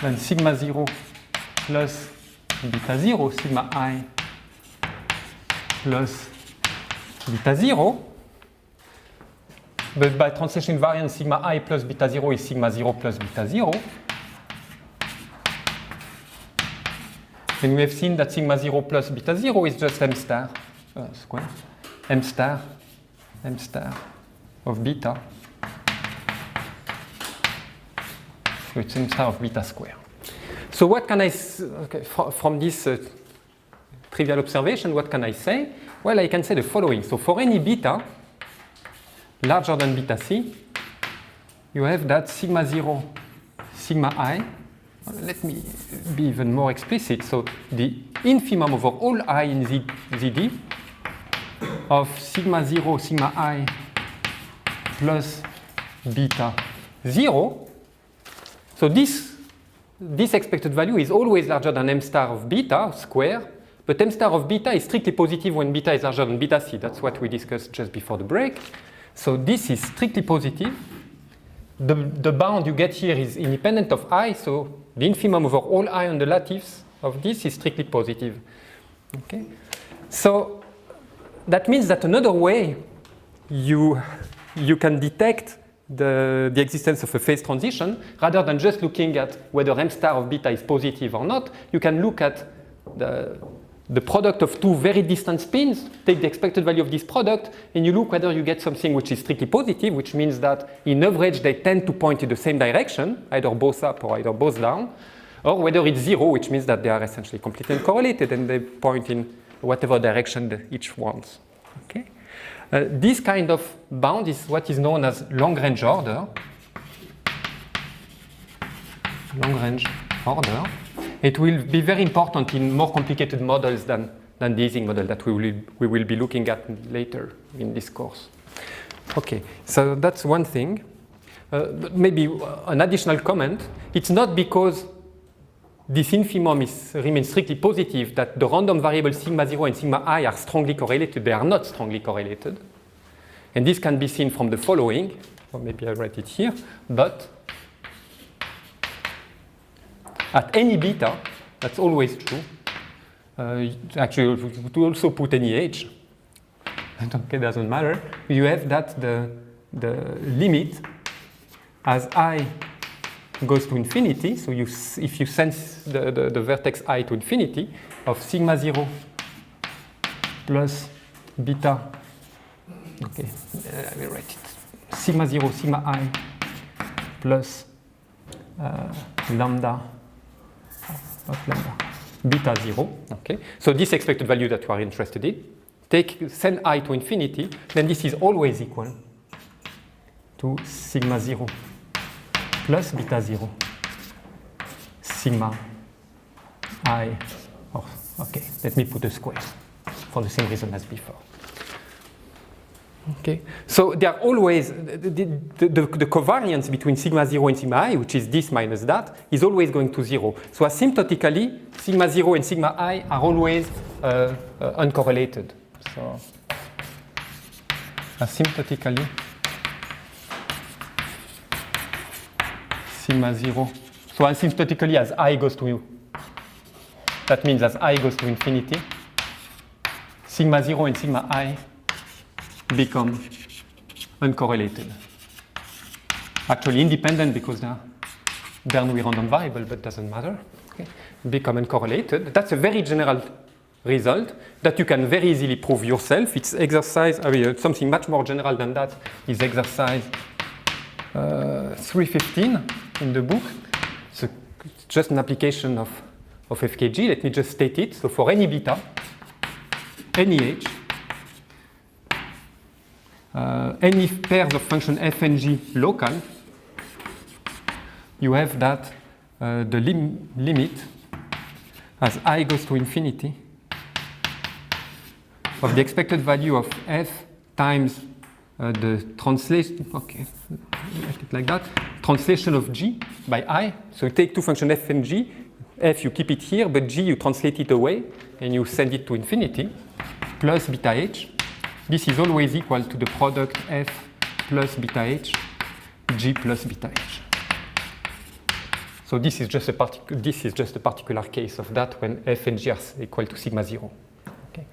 than sigma 0 plus beta 0, sigma I plus beta 0. But by translation invariant, sigma I plus beta 0 is sigma 0 plus beta 0. And we have seen that sigma 0 plus beta 0 is just m star square, m star of beta. So it's m star of beta square. So what can I, from this trivial observation, what can I say? Well, I can say the following. So for any beta larger than beta c, you have that sigma 0, sigma I. Let me be even more explicit. So the infimum over all I in ZD of sigma 0, sigma I plus beta 0. So this expected value is always larger than m star of beta square, but m star of beta is strictly positive when beta is larger than beta c. That's what we discussed just before the break. So this is strictly positive. The bound you get here is independent of I, so the infimum over all I on the lattice of this is strictly positive. Okay? So that means that another way you can detect the existence of a phase transition, rather than just looking at whether m star of beta is positive or not, you can look at the product of two very distant spins, take the expected value of this product, and you look whether you get something which is strictly positive, which means that in average they tend to point in the same direction, either both up or either both down, or whether it's zero, which means that they are essentially completely uncorrelated and they point in whatever direction each wants. Okay? This kind of bound is what is known as long-range order. Long-range order. It will be very important in more complicated models than the Ising model that we will be looking at later in this course. Okay, so that's one thing. Maybe an additional comment. It's not because this infimum remains strictly positive that the random variables sigma 0 and sigma I are strongly correlated. They are not strongly correlated. And this can be seen from the following. Or maybe I'll write it here. But at any beta, that's always true. Actually, we could also put any age. Okay, doesn't matter. You have that the limit as I goes to infinity. So if you sense the vertex I to infinity of sigma 0 plus beta. Okay, I will write it. Sigma 0, sigma I plus lambda. Of lambda beta 0. Okay, so this expected value that you are interested in, send I to infinity, then this is always equal to sigma 0 plus beta 0 sigma I. Oh, okay, let me put a square for the same reason as before. Okay, so there are always the covariance between sigma 0 and sigma I, which is this minus that, is always going to 0. So asymptotically, sigma 0 and sigma I are always uncorrelated. So asymptotically, sigma 0. So asymptotically, as I goes to u, that means as I goes to infinity, sigma 0 and sigma I become uncorrelated. Actually independent because they are Bernoulli random variable, but doesn't matter. Okay. Become uncorrelated. That's a very general result that you can very easily prove yourself. It's exercise, something much more general than that is exercise 315 in the book. It's just an application of FKG. Let me just state it. So for any beta, any h, any pairs of function f and g local, you have that the limit as I goes to infinity of the expected value of f times the translation, okay, write it like that, translation of g by I. So you take two functions f and g. F you keep it here, but g you translate it away and you send it to infinity, plus beta h. This is always equal to the product f plus beta h, g plus beta h. So this is just a particular case of that when f and g are equal to sigma 0. Okay.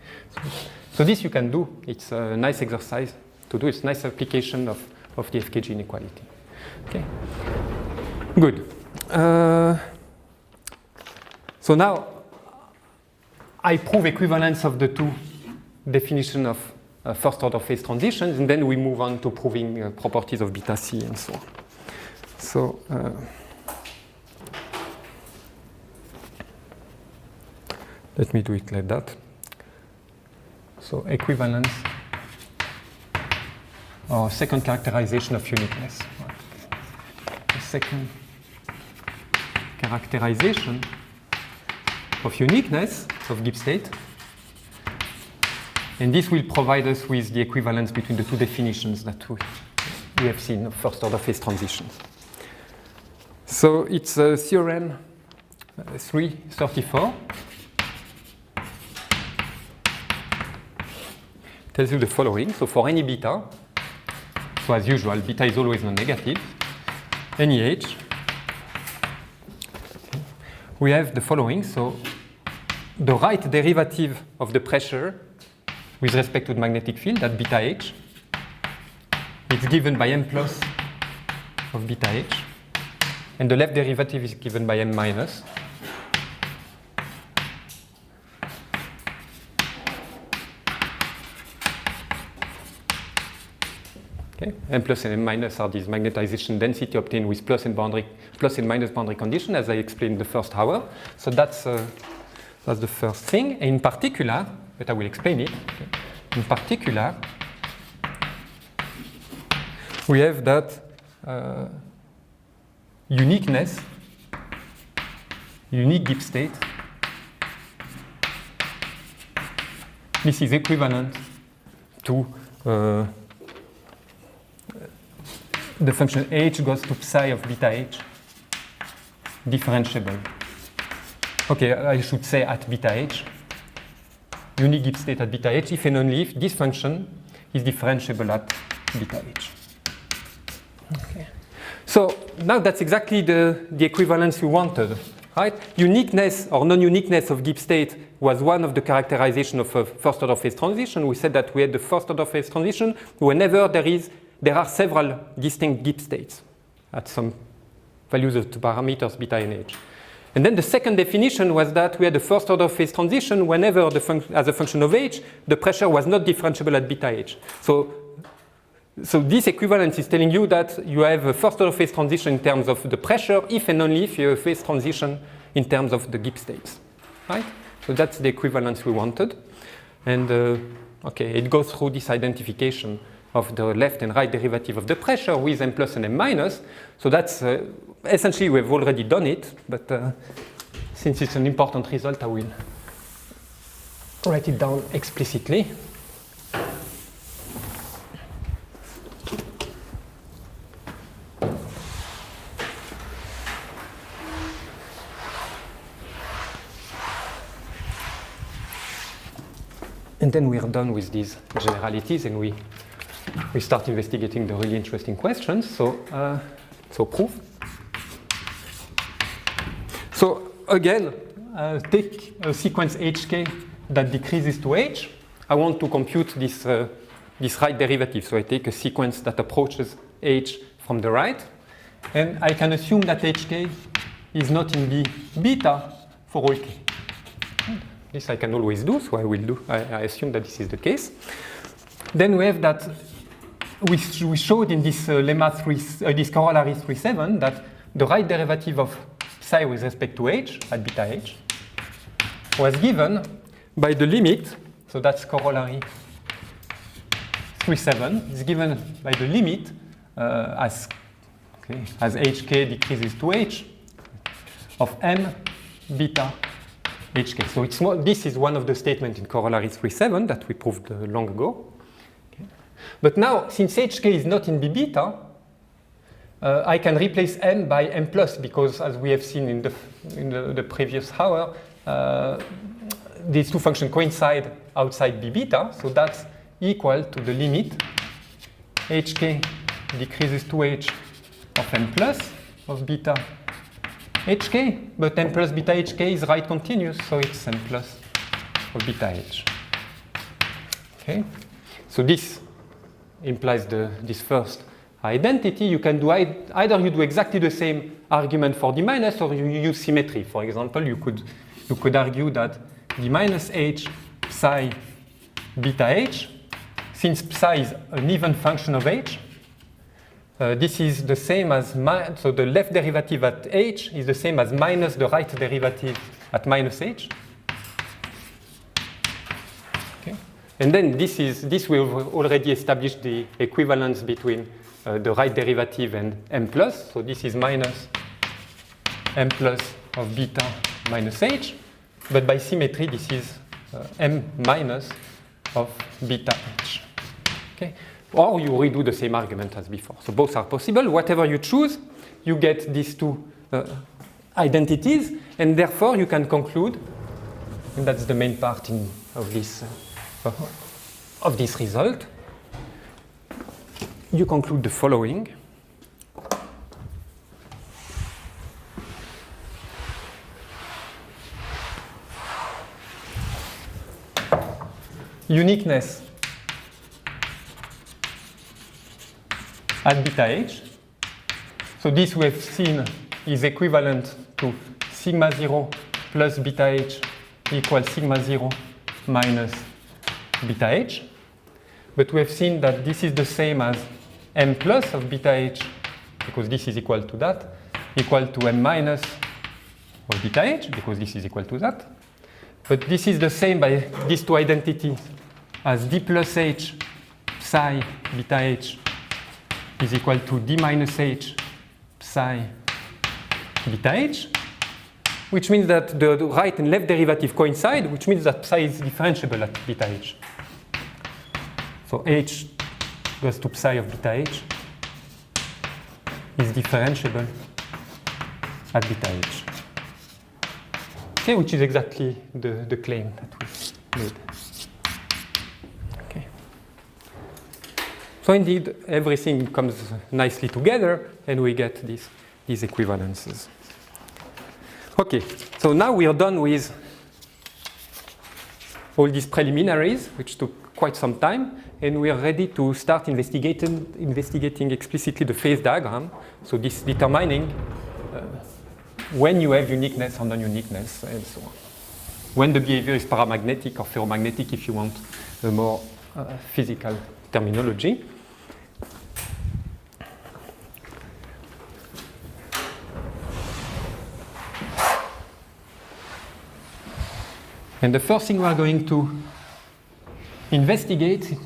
So this you can do. It's a nice exercise to do. It's a nice application of the FKG inequality. Okay. Good. So now I prove equivalence of the two definitions of first order phase transitions, and then we move on to proving properties of beta C and so on. So let me do it like that. So equivalence, or second characterization of uniqueness. The second characterization of uniqueness of Gibbs state. And this will provide us with the equivalence between the two definitions that we have seen of first order phase transitions. So it's theorem 334. Tells you the following. So for any beta, so as usual, beta is always non-negative, any h, we have the following. So the right derivative of the pressure with respect to the magnetic field at beta h is given by m plus of beta h, and the left derivative is given by m minus. Okay. M plus and M minus are these magnetization density obtained with plus and minus boundary condition, as I explained in the first hour. So that's the first thing. And in particular, but I will explain it. Okay. In particular, we have that uniqueness, unique Gibbs state. This is equivalent to the function h goes to psi of beta h, differentiable. Okay, I should say at beta h, unique Gibbs state at beta h, if and only if this function is differentiable at beta h. Okay. So now that's exactly the equivalence we wanted, right? Uniqueness or non-uniqueness of Gibbs state was one of the characterizations of a first order phase transition. We said that we had the first order phase transition whenever there are several distinct Gibbs states at some values of two parameters, beta and h. And then the second definition was that we had the first order phase transition whenever, as a function of h, the pressure was not differentiable at beta h. So this equivalence is telling you that you have a first order phase transition in terms of the pressure if and only if you have a phase transition in terms of the Gibbs states. Right? So that's the equivalence we wanted. And okay, it goes through this identification of the left and right derivative of the pressure with m plus and m minus. So that's essentially we've already done it, but since it's an important result, I will write it down explicitly. And then we are done with these generalities and we start investigating the really interesting questions. So proof. So again, take a sequence hk that decreases to h. I want to compute this right derivative. So I take a sequence that approaches h from the right. And I can assume that hk is not in B beta for all k. This I can always do, so I will do. I assume that this is the case. Then we have that we showed in this lemma this corollary 3.7 that the right derivative of psi with respect to h at beta h was given by the limit. So that's corollary 3.7 is given by the limit as hk decreases to h of m beta hk. So this is one of the statements in corollary 3.7 that we proved long ago. Okay. But now, since hk is not in b beta, I can replace m by m plus, because as we have seen in the previous hour, these two functions coincide outside b beta, so that's equal to the limit hk decreases to h of m plus of beta hk, but m plus beta hk is right continuous, so it's m plus of beta h. Okay, so this implies this first identity. You can do either you do exactly the same argument for d minus, or you use symmetry. For example, you could argue that d minus h psi beta h, since psi is an even function of h, this is the same as so the left derivative at h is the same as minus the right derivative at minus h. Okay. And then this we've already established the equivalence between the right derivative and m plus. So this is minus m plus of beta minus h. But by symmetry, this is m minus of beta h. Okay? Or you redo the same argument as before. So both are possible. Whatever you choose, you get these two identities, and therefore you can conclude, and that's the main part of this result. You conclude the following. Uniqueness at beta h. So this we have seen is equivalent to sigma 0 plus beta h equals sigma 0 minus beta h. But we have seen that this is the same as m plus of beta h, because this is equal to that, equal to m minus of beta h, because this is equal to that. But this is the same by these two identities as d plus h psi beta h is equal to d minus h psi beta h, which means that the right and left derivative coincide, which means that psi is differentiable at beta h. So h goes to psi of beta h is differentiable at beta h. Okay, which is exactly the claim that we made. Okay. So indeed, everything comes nicely together, and we get these equivalences. Okay, so now we are done with all these preliminaries, which took quite some time, and we are ready to start investigating explicitly the phase diagram. So this determining when you have uniqueness or non-uniqueness, and so on. When the behavior is paramagnetic or ferromagnetic, if you want a more physical terminology. And the first thing we are going to investigate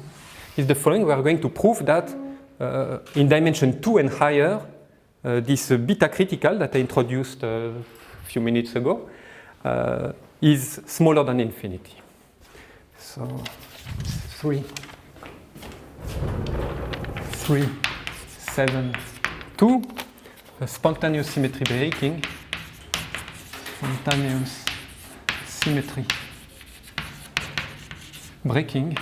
is the following. We are going to prove that in dimension 2 and higher, this beta critical that I introduced a few minutes ago is smaller than infinity. So 3, 7, 2, spontaneous symmetry breaking, spontaneous symmetry breaking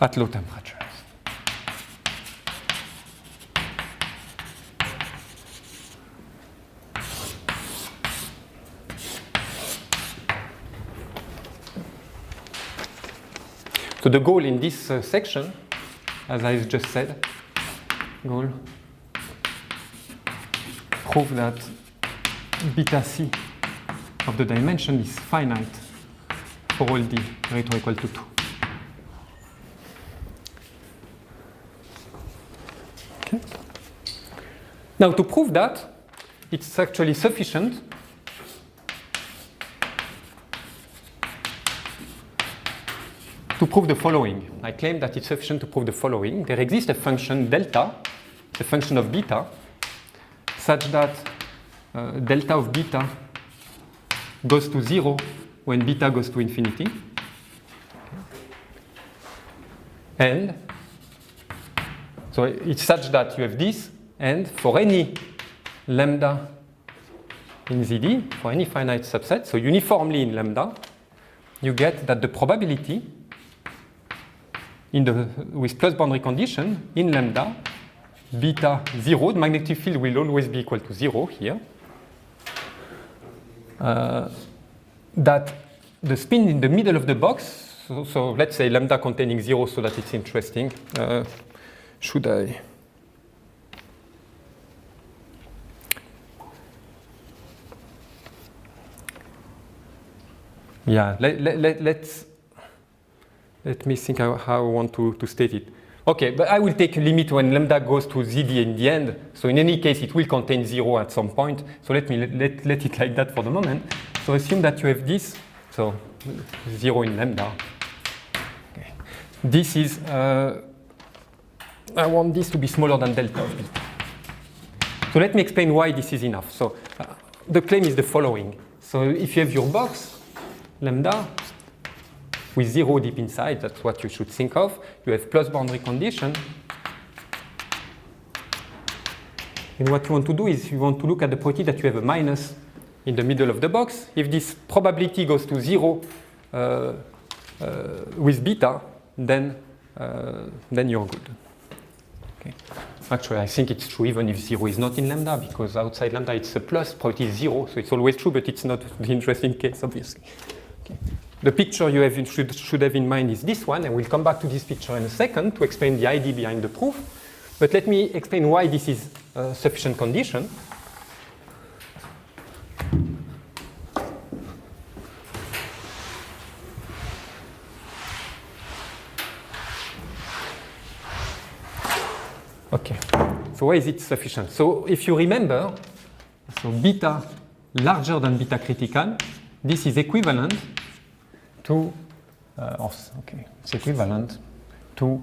at low temperatures. So the goal in this section, as I just said, prove that beta c of the dimension is finite for all d greater or equal to 2. Okay. Now to prove that, it's actually sufficient to prove the following. I claim that it's sufficient to prove the following. There exists a function delta, a function of beta, such that delta of beta goes to 0 when beta goes to infinity. And so it's such that you have this, and for any lambda in ZD, for any finite subset, so uniformly in lambda, you get that the probability with plus boundary condition in lambda, beta 0, the magnetic field will always be equal to 0 here, that the spin in the middle of the box, so let's say lambda containing 0 so that it's interesting. Should I? Yeah, let me think how I want to state it. Okay, but I will take a limit when lambda goes to ZD in the end. So in any case, it will contain 0 at some point. So let me let it like that for the moment. So assume that you have this. So 0 in lambda. Okay. This is, I want this to be smaller than delta of beta. So let me explain why this is enough. So the claim is the following. So if you have your box, lambda, with 0 deep inside, that's what you should think of. You have plus boundary condition. And what you want to do is you want to look at the probability that you have a minus in the middle of the box. If this probability goes to 0 with beta, then you're good. Okay. Actually, I think it's true even if 0 is not in lambda, because outside lambda it's a plus, probability is 0, so it's always true, but it's not the interesting case, obviously. Okay. The picture you have should have in mind is this one, and we'll come back to this picture in a second to explain the idea behind the proof. But let me explain why this is a sufficient condition. Okay, so why is it sufficient? So if you remember, so beta larger than beta critical, this is equivalent to, it's equivalent to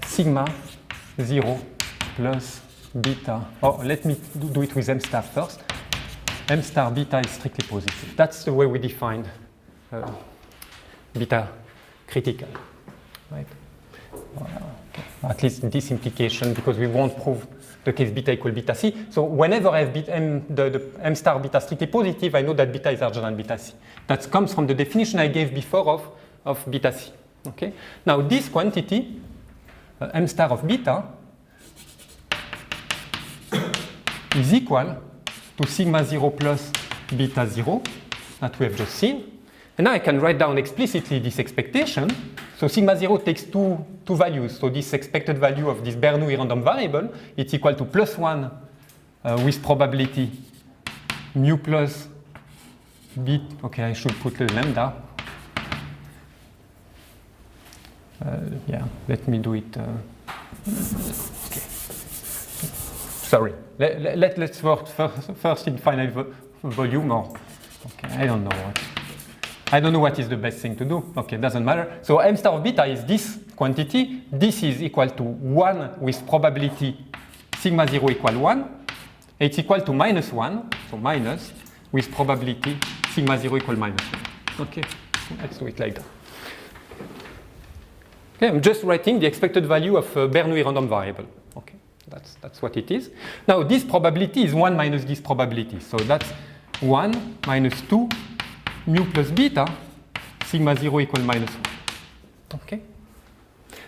sigma 0 plus beta. Oh, let me do it with m star first. M star beta is strictly positive. That's the way we define beta critical, right? Okay. At least this implication, because we won't prove the case beta equal beta c. So whenever I have the m star beta strictly positive, I know that beta is larger than beta c. That comes from the definition I gave before of beta c. Okay. Now this quantity, m star of beta, is equal to sigma 0 plus beta 0 that we have just seen. And now I can write down explicitly this expectation. So sigma 0 takes two values. So this expected value of this Bernoulli random variable, it's equal to plus 1 with probability mu plus bit. Okay, I should put the lambda. Yeah, let me do it. Okay. Sorry. Let's work first in finite volume. Or, okay, I don't know what is the best thing to do. Okay, doesn't matter. So m star of beta is this quantity. This is equal to 1 with probability sigma 0 equal 1. It's equal to minus 1, so minus, with probability sigma 0 equal minus 1. Okay, let's do it like that. Okay, I'm just writing the expected value of a Bernoulli random variable. Okay, that's what it is. Now this probability is 1 minus this probability. So that's 1 minus 2 mu plus beta, sigma 0 equal minus 1. Okay.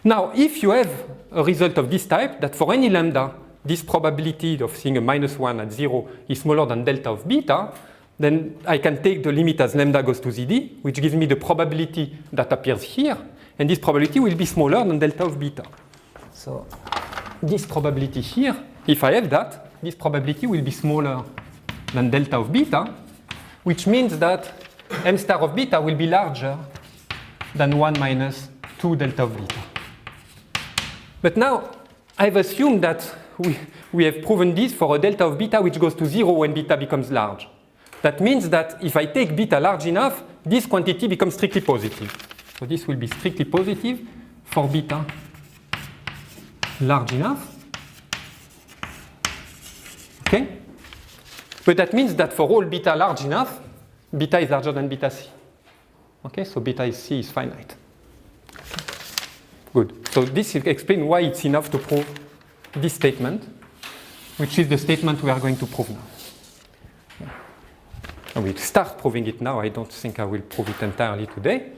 Now, if you have a result of this type, that for any lambda, this probability of seeing a minus 1 at 0 is smaller than delta of beta, then I can take the limit as lambda goes to ZD, which gives me the probability that appears here, and this probability will be smaller than delta of beta. So this probability here, if I have that, this probability will be smaller than delta of beta, which means that m star of beta will be larger than 1 minus 2 delta of beta. But now I've assumed that we have proven this for a delta of beta which goes to 0 when beta becomes large. That means that if I take beta large enough, this quantity becomes strictly positive. So this will be strictly positive for beta large enough. Okay? But that means that for all beta large enough, beta is larger than beta c. Okay, so beta c is finite. Good. So this explains why it's enough to prove this statement, which is the statement we are going to prove now. I will start proving it now. I don't think I will prove it entirely today.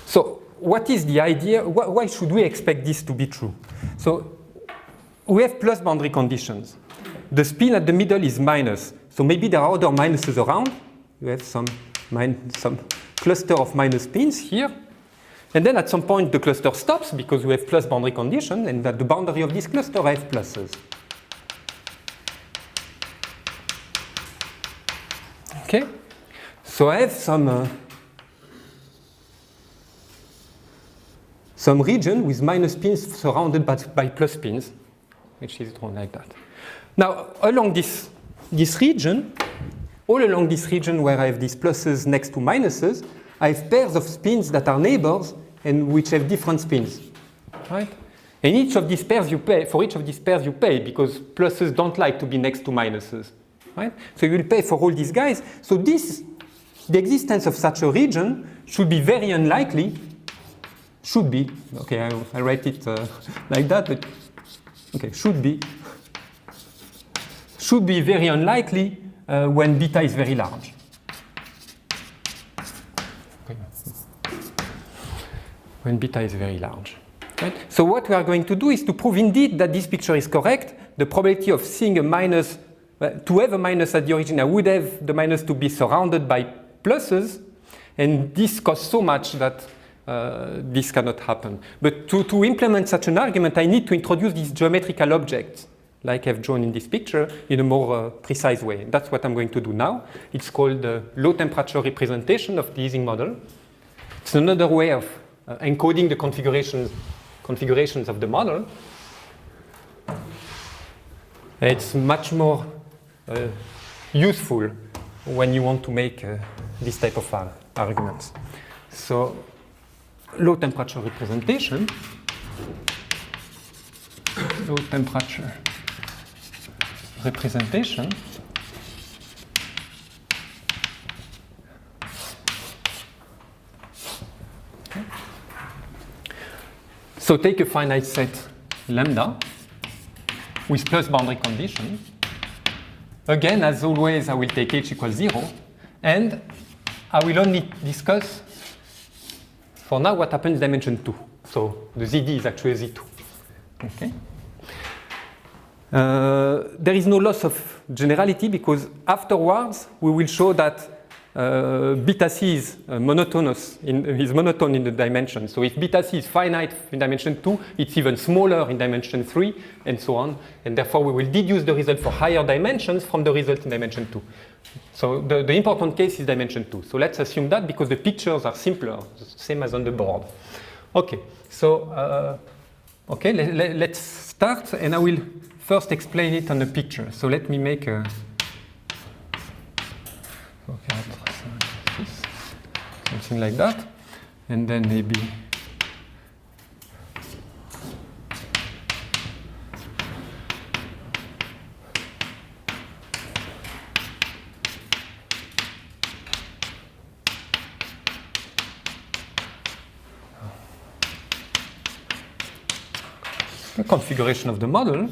So what is the idea? Why should we expect this to be true? So we have plus boundary conditions. The spin at the middle is minus. So maybe there are other minuses around. You have some cluster of minus spins here. And then at some point the cluster stops because we have plus boundary condition, and at the boundary of this cluster I have pluses. Okay? So I have some region with minus spins surrounded by plus spins, which is drawn like that. Now, along this region, all along this region where I have these pluses next to minuses, I have pairs of spins that are neighbors and which have different spins, right? And each of these pairs you pay, for each of these pairs you pay because pluses don't like to be next to minuses, right? So you will pay for all these guys. So the existence of such a region should be very unlikely. Should be, okay, I write it like that, but okay, should be very unlikely when beta is very large. When beta is very large. Right? So what we are going to do is to prove indeed that this picture is correct. The probability of seeing a minus, to have a minus at the origin, I would have the minus to be surrounded by pluses, and this costs so much that this cannot happen. But to implement such an argument, I need to introduce these geometrical objects, like I've drawn in this picture, in a more precise way. That's what I'm going to do now. It's called the low temperature representation of the Ising model. It's another way of encoding the configurations of the model. It's much more useful when you want to make this type of arguments. So, low temperature representation. Low temperature representation. Okay. So take a finite set lambda with plus boundary condition. Again, as always, I will take h equals 0, and I will only discuss for now what happens in dimension 2. So the ZD is actually Z2. Okay. There is no loss of generality because afterwards we will show that beta C is monotone in the dimension. So if beta C is finite in dimension 2, it's even smaller in dimension 3, and so on. And therefore we will deduce the result for higher dimensions from the result in dimension 2. So the important case is dimension 2. So let's assume that because the pictures are simpler, same as on the board. Okay, so okay, let's start, and I will first explain it on a picture. So let me make a something like that, and then maybe the configuration of the model.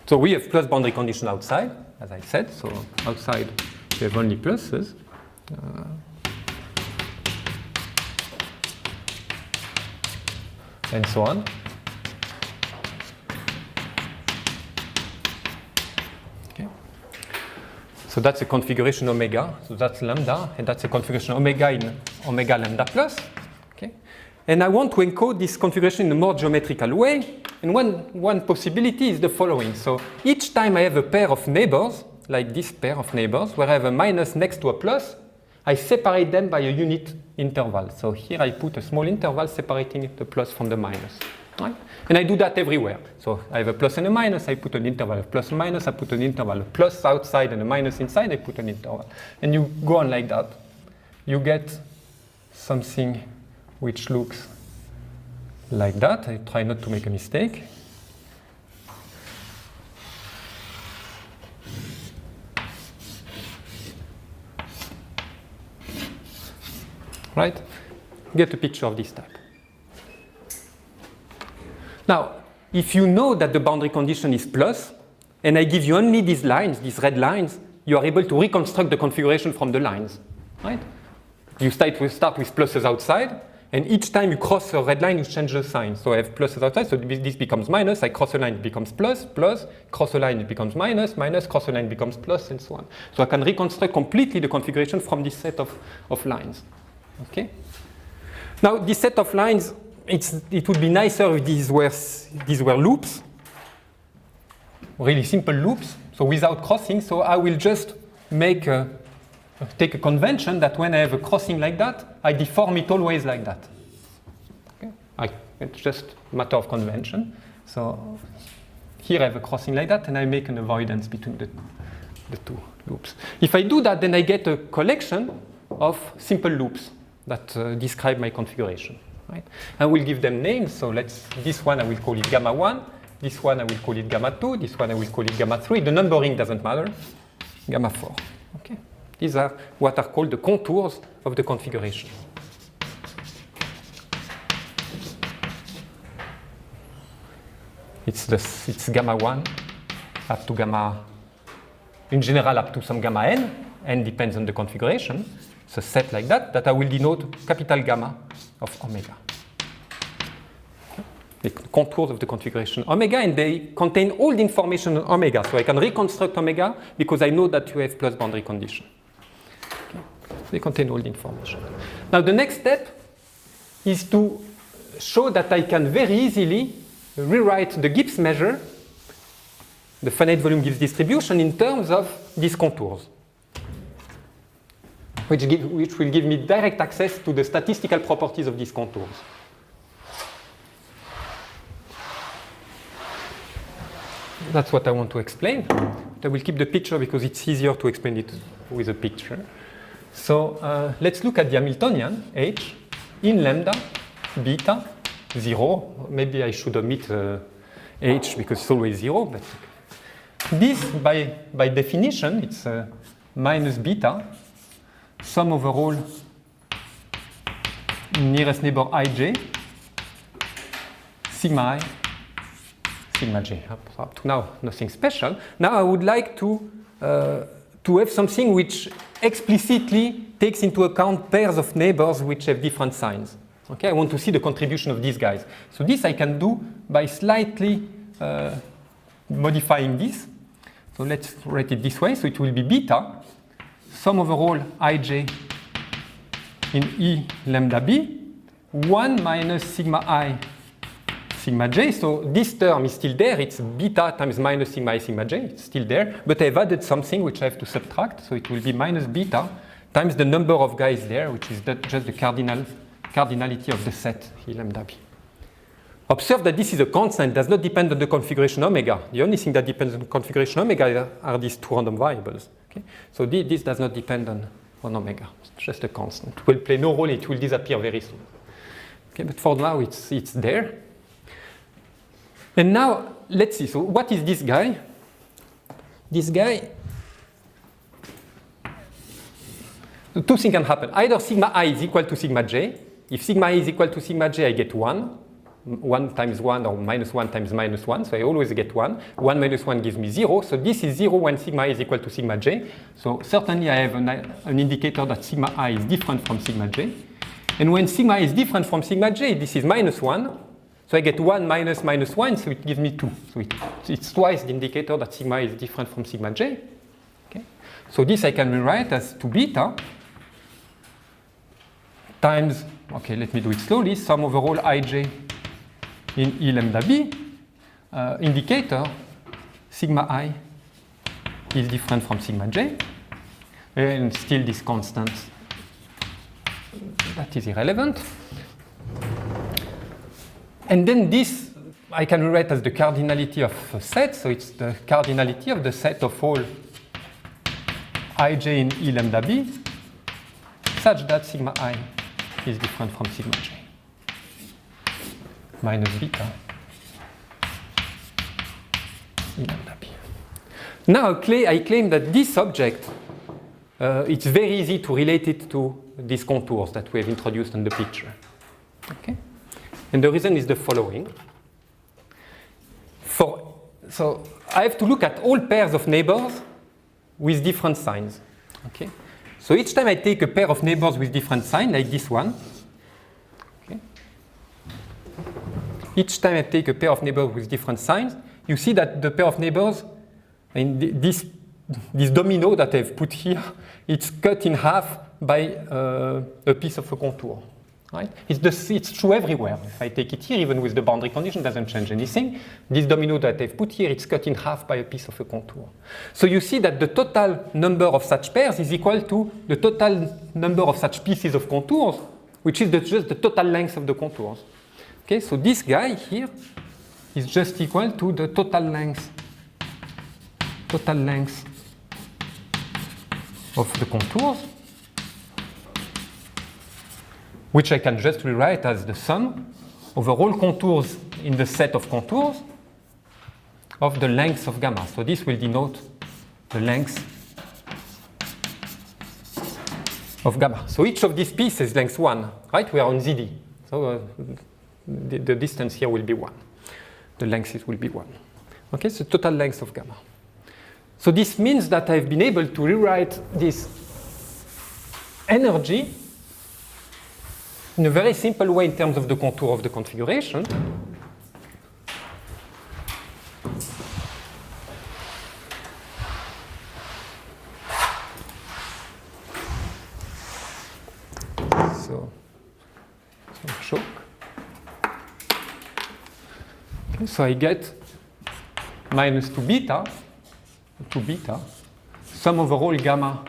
So we have plus boundary condition outside, as I said. So outside we have only pluses. And so on. Okay. So that's a configuration omega. So that's lambda, and that's a configuration omega in omega lambda plus. Okay. And I want to encode this configuration in a more geometrical way. And one possibility is the following. So each time I have a pair of neighbors, like this pair of neighbors, where I have a minus next to a plus, I separate them by a unit interval. So here I put a small interval separating the plus from the minus. Right? And I do that everywhere. So I have a plus and a minus, I put an interval of plus and minus, I put an interval of plus outside and a minus inside, I put an interval. And you go on like that. You get something which looks like that. I try not to make a mistake. right? Get a picture of this type. Now, if you know that the boundary condition is plus, and I give you only these lines, these red lines, you are able to reconstruct the configuration from the lines, right? You start with pluses outside, and each time you cross a red line, you change the sign. So I have pluses outside, so this becomes minus. I cross a line, it becomes plus, plus. Cross a line, it becomes minus, minus. Cross a line becomes plus, and so on. So I can reconstruct completely the configuration from this set of lines. Okay. Now this set of lines, it would be nicer if these were loops, really simple loops. So without crossing. So I will just take a convention that when I have a crossing like that, I deform it always like that. Okay? It's just a matter of convention. So here I have a crossing like that, and I make an avoidance between the two loops. If I do that, then I get a collection of simple loops that describe my configuration. Right? I will give them names. So this one I will call it gamma 1. This one I will call it gamma 2. This one I will call it gamma 3. The numbering doesn't matter. Gamma 4. Okay? These are what are called the contours of the configuration. It's gamma 1 up to gamma, in general up to some gamma n. N depends on the configuration. It's a set like that I will denote capital gamma of omega. The contours of the configuration omega, and they contain all the information on omega. So I can reconstruct omega because I know that you have plus boundary condition. They contain all the information. Now the next step is to show that I can very easily rewrite the Gibbs measure, the finite volume Gibbs distribution, in terms of these contours, which will give me direct access to the statistical properties of these contours. That's what I want to explain. I will keep the picture because it's easier to explain it with a picture. So let's look at the Hamiltonian H in lambda, beta, 0. Maybe I should omit H because it's always 0. But this, by definition, it's minus beta, sum over all nearest neighbor ij, sigma I, sigma j. Up to now, nothing special. Now I would like to have something which explicitly takes into account pairs of neighbors which have different signs. Okay, I want to see the contribution of these guys. So this I can do by slightly modifying this. So let's write it this way. So it will be beta, sum over all ij in E lambda b, 1 minus sigma I sigma j. So this term is still there. It's beta times minus sigma I sigma j. It's still there. But I've added something which I have to subtract. So it will be minus beta times the number of guys there, which is just the cardinality of the set E lambda b. Observe that this is a constant, does not depend on the configuration omega. The only thing that depends on configuration omega are these two random variables. Okay? So this does not depend on omega. It's just a constant. It will play no role. It will disappear very soon. Okay, but for now, it's there. And now, let's see. So what is this guy? This guy, two things can happen. Either sigma I is equal to sigma j. If sigma I is equal to sigma j, I get 1. 1 times 1 or minus 1 times minus 1. So I always get 1. 1 minus 1 gives me 0. So this is 0 when sigma I is equal to sigma j. So certainly I have an indicator that sigma I is different from sigma j. And when sigma I is different from sigma j, this is minus 1. So I get 1 minus minus 1, so it gives me 2. So it's twice the indicator that sigma I is different from sigma j. Okay? So this I can rewrite as 2 beta times, okay, let me do it slowly, sum over all ij in E lambda b, indicator sigma I is different from sigma j, and still this constant that is irrelevant. And then this I can rewrite as the cardinality of a set, so it's the cardinality of the set of all ij in E lambda b such that sigma I is different from sigma j minus beta E lambda b. Now I claim that this object, it's very easy to relate it to these contours that we have introduced in the picture. Okay? And the reason is the following. So I have to look at all pairs of neighbors with different signs. Okay? So each time I take a pair of neighbors with different signs, like this one, okay? Each time I take a pair of neighbors with different signs, you see that the pair of neighbors, and this domino that I've put here, it's cut in half by a piece of a contour. Right? It's true everywhere. If I take it here, even with the boundary condition, it doesn't change anything. This domino that I've put here, it's cut in half by a piece of a contour. So you see that the total number of such pairs is equal to the total number of such pieces of contours, which is just the total length of the contours. Okay, so this guy here is just equal to the total length of the contours, which I can just rewrite as the sum over all contours in the set of contours of the length of gamma. So this will denote the length of gamma. So each of these pieces is length 1, right? We are on ZD. So the distance here will be 1. The length will be 1. Okay, so total length of gamma. So this means that I've been able to rewrite this energy in a very simple way in terms of the contour of the configuration. So choke. Okay, so I get minus 2 beta, sum over all gamma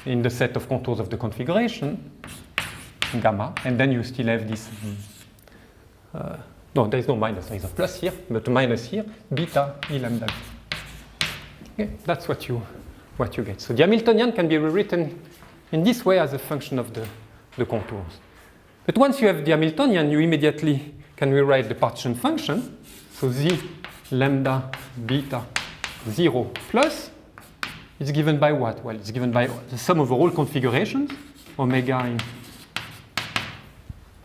in the set of contours of the configuration, gamma, and then you still have this, no, there is no minus, there is a plus here, but a minus here, beta E lambda. Okay, that's what you get. So the Hamiltonian can be rewritten in this way as a function of the contours. But once you have the Hamiltonian, you immediately can rewrite the partition function. So Z lambda beta 0 plus is given by what? Well, it's given by the sum of all configurations, omega in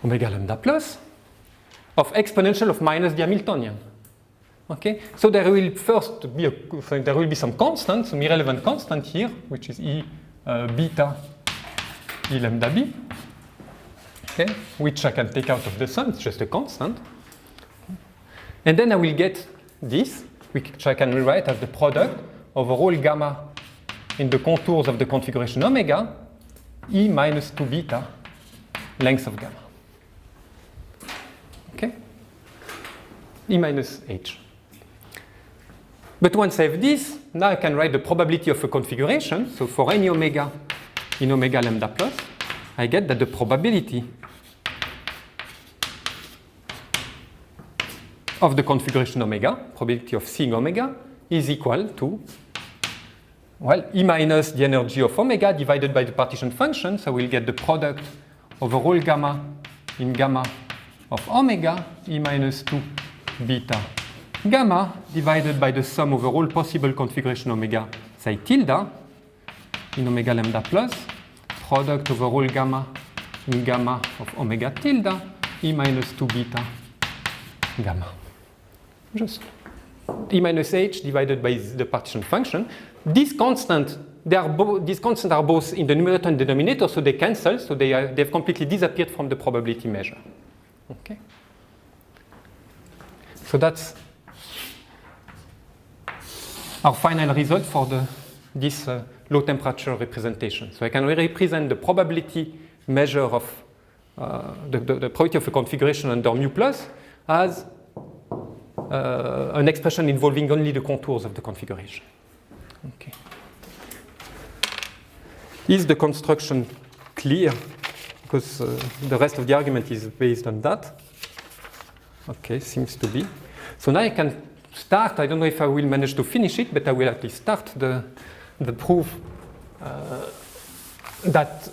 omega lambda plus, of exponential of minus the Hamiltonian. Okay, so there will first be some constant, some irrelevant constant here, which is E beta E lambda b, okay, which I can take out of the sum. It's just a constant, and then I will get this, which I can rewrite as the product over all gamma in the contours of the configuration omega, E minus 2 beta length of gamma. Okay? E minus h. But once I have this, now I can write the probability of a configuration. So for any omega in omega lambda plus, I get that the probability of the configuration omega, probability of seeing omega, is equal to, well, E minus the energy of omega divided by the partition function. So we'll get the product over all gamma in gamma of omega, E minus 2 beta gamma, divided by the sum over all possible configuration omega psi tilde in omega lambda plus, product over all gamma in gamma of omega tilde, E minus 2 beta gamma. Just E minus h divided by the partition function. These constants, these constants are both in the numerator and denominator, so they cancel, so they've completely disappeared from the probability measure. Okay. So that's our final result for this low temperature representation. So I can represent the probability measure of the probability of a configuration under mu plus as an expression involving only the contours of the configuration. Okay. Is the construction clear? Because the rest of the argument is based on that. Okay, seems to be. So now I can start. I don't know if I will manage to finish it, but I will at least start the proof that,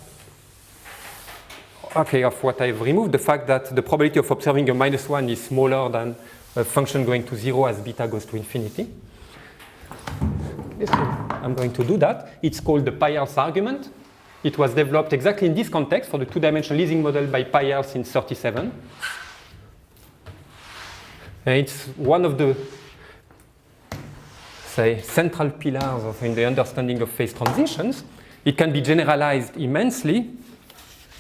okay, of what I've removed, the fact that the probability of observing a -1 is smaller than a function going to 0 as beta goes to infinity. Okay, so I'm going to do that. It's called the Payer's argument. It was developed exactly in this context for the two-dimensional leasing model by Payers in 1937. And it's one of the, say, central pillars in the understanding of phase transitions. It can be generalized immensely.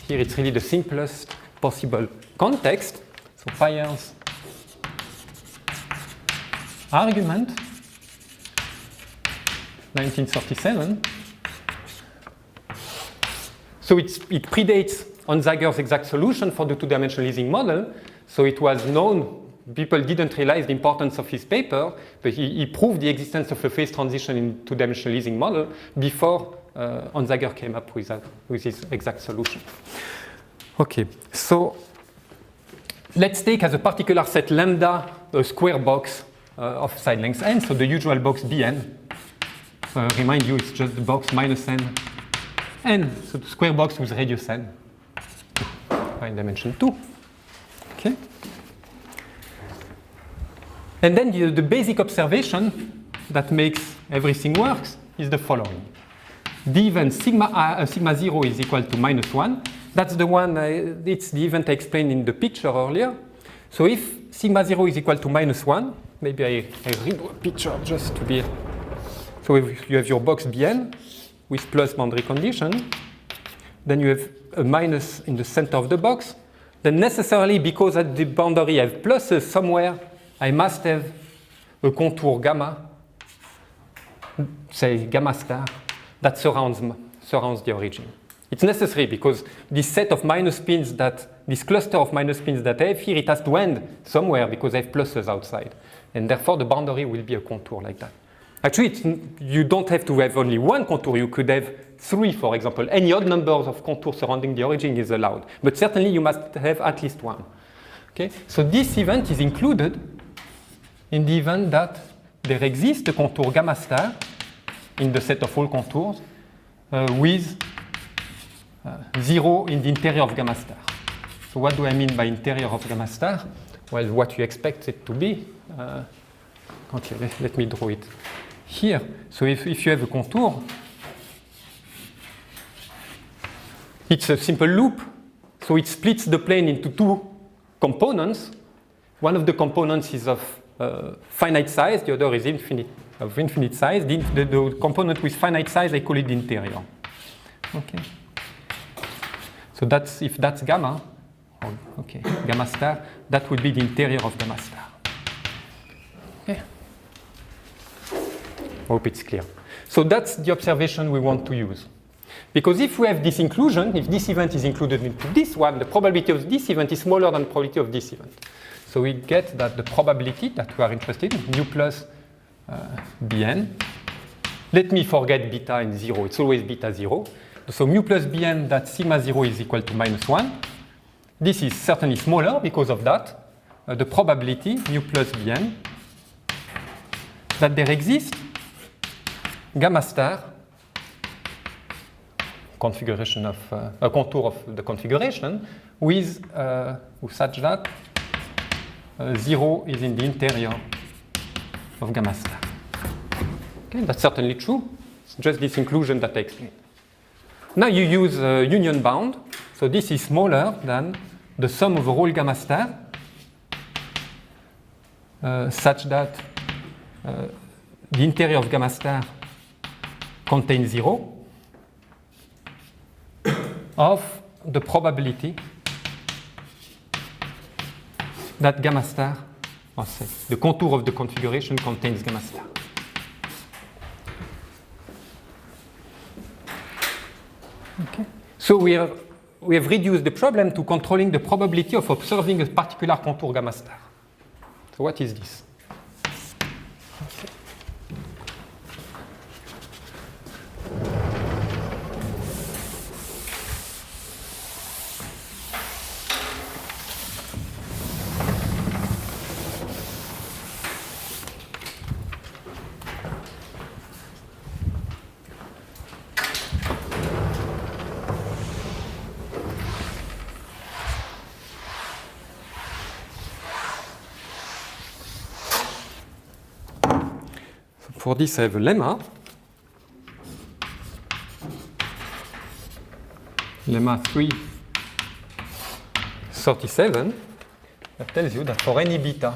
Here it's really the simplest possible context. So Payers' argument, 1937. So it predates Onsager's exact solution for the two-dimensional leasing model. So it was known, people didn't realize the importance of his paper, but he proved the existence of a phase transition in two-dimensional leasing model before Onsager came up with his exact solution. Okay, so let's take as a particular set lambda a square box of side length n, so the usual box Bn. So I remind you, it's just the box minus n, so the square box with radius n in dimension 2. Okay. And then the basic observation that makes everything works is the following. The event sigma 0 is equal to -1. That's the one, it's the event I explained in the picture earlier. So if sigma 0 is equal to -1, maybe I redo a picture just to be. So if you have your box Bn with plus boundary condition, then you have a minus in the center of the box. Then necessarily, because at the boundary I have pluses somewhere, I must have a contour gamma, say gamma star, that surrounds the origin. It's necessary because this set of minus pins this cluster of minus pins that I have here, it has to end somewhere because I have pluses outside. And therefore the boundary will be a contour like that. Actually, you don't have to have only one contour. You could have 3, for example. Any odd numbers of contours surrounding the origin is allowed. But certainly you must have at least one. Okay? So this event is included in the event that there exists a contour gamma star in the set of all contours with 0 in the interior of gamma star. So what do I mean by interior of gamma star? Well, what you expect it to be. Okay, let me draw it here. So if you have a contour, it's a simple loop. So it splits the plane into 2 components. One of the components is of finite size, the other is infinite size. The component with finite size, I call it the interior. Okay. So if that's gamma, okay, gamma star, that would be the interior of gamma star. Okay. Hope it's clear. So that's the observation we want to use. Because if we have this inclusion, if this event is included into this one, the probability of this event is smaller than the probability of this event. So we get that the probability that we are interested in, mu plus Bn. Let me forget beta and 0. It's always beta 0. So mu plus Bn, that sigma 0 is equal to -1. This is certainly smaller because of that. The probability, mu plus Bn, that there exists gamma star configuration of a contour of the configuration with such that 0 is in the interior of gamma star. Okay, that's certainly true. It's just this inclusion that I explained. Now you use union bound. So this is smaller than the sum of all gamma star such that the interior of gamma star contains 0 of the probability that gamma star, the contour of the configuration contains gamma star. Okay. So we have reduced the problem to controlling the probability of observing a particular contour gamma star. So what is this? Okay. For this, I have a lemma. lemma 337, that tells you that for any beta,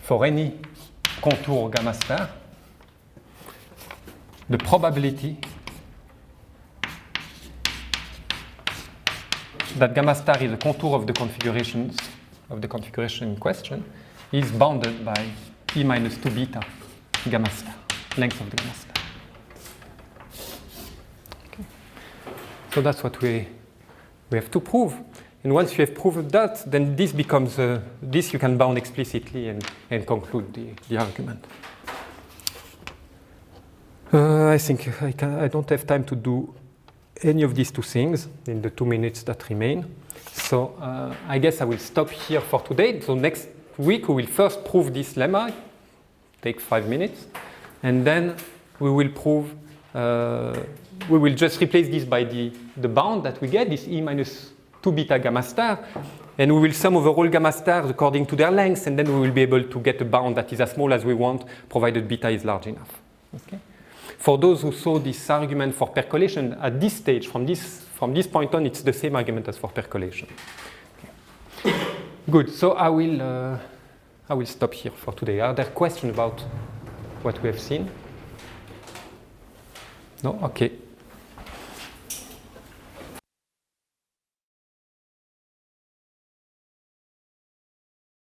for any contour gamma star, the probability that gamma star is a contour of the configuration in question is bounded by E minus 2 beta gamma star, length of the gamma star. Okay. So that's what we have to prove. And once you have proven that, then this becomes, this you can bound explicitly and conclude the argument. I think I don't have time to do any of these two things in the 2 minutes that remain. So I guess I will stop here for today. So next week we will first prove this lemma, take 5 minutes, and then we will prove, we will just replace this by the bound that we get, this E minus 2 beta gamma star, and we will sum over all gamma stars according to their lengths, and then we will be able to get a bound that is as small as we want, provided beta is large enough. Okay? For those who saw this argument for percolation, at this stage, from this point on, it's the same argument as for percolation. Okay. Good, so I will stop here for today. Are there questions about what we have seen? No? Okay.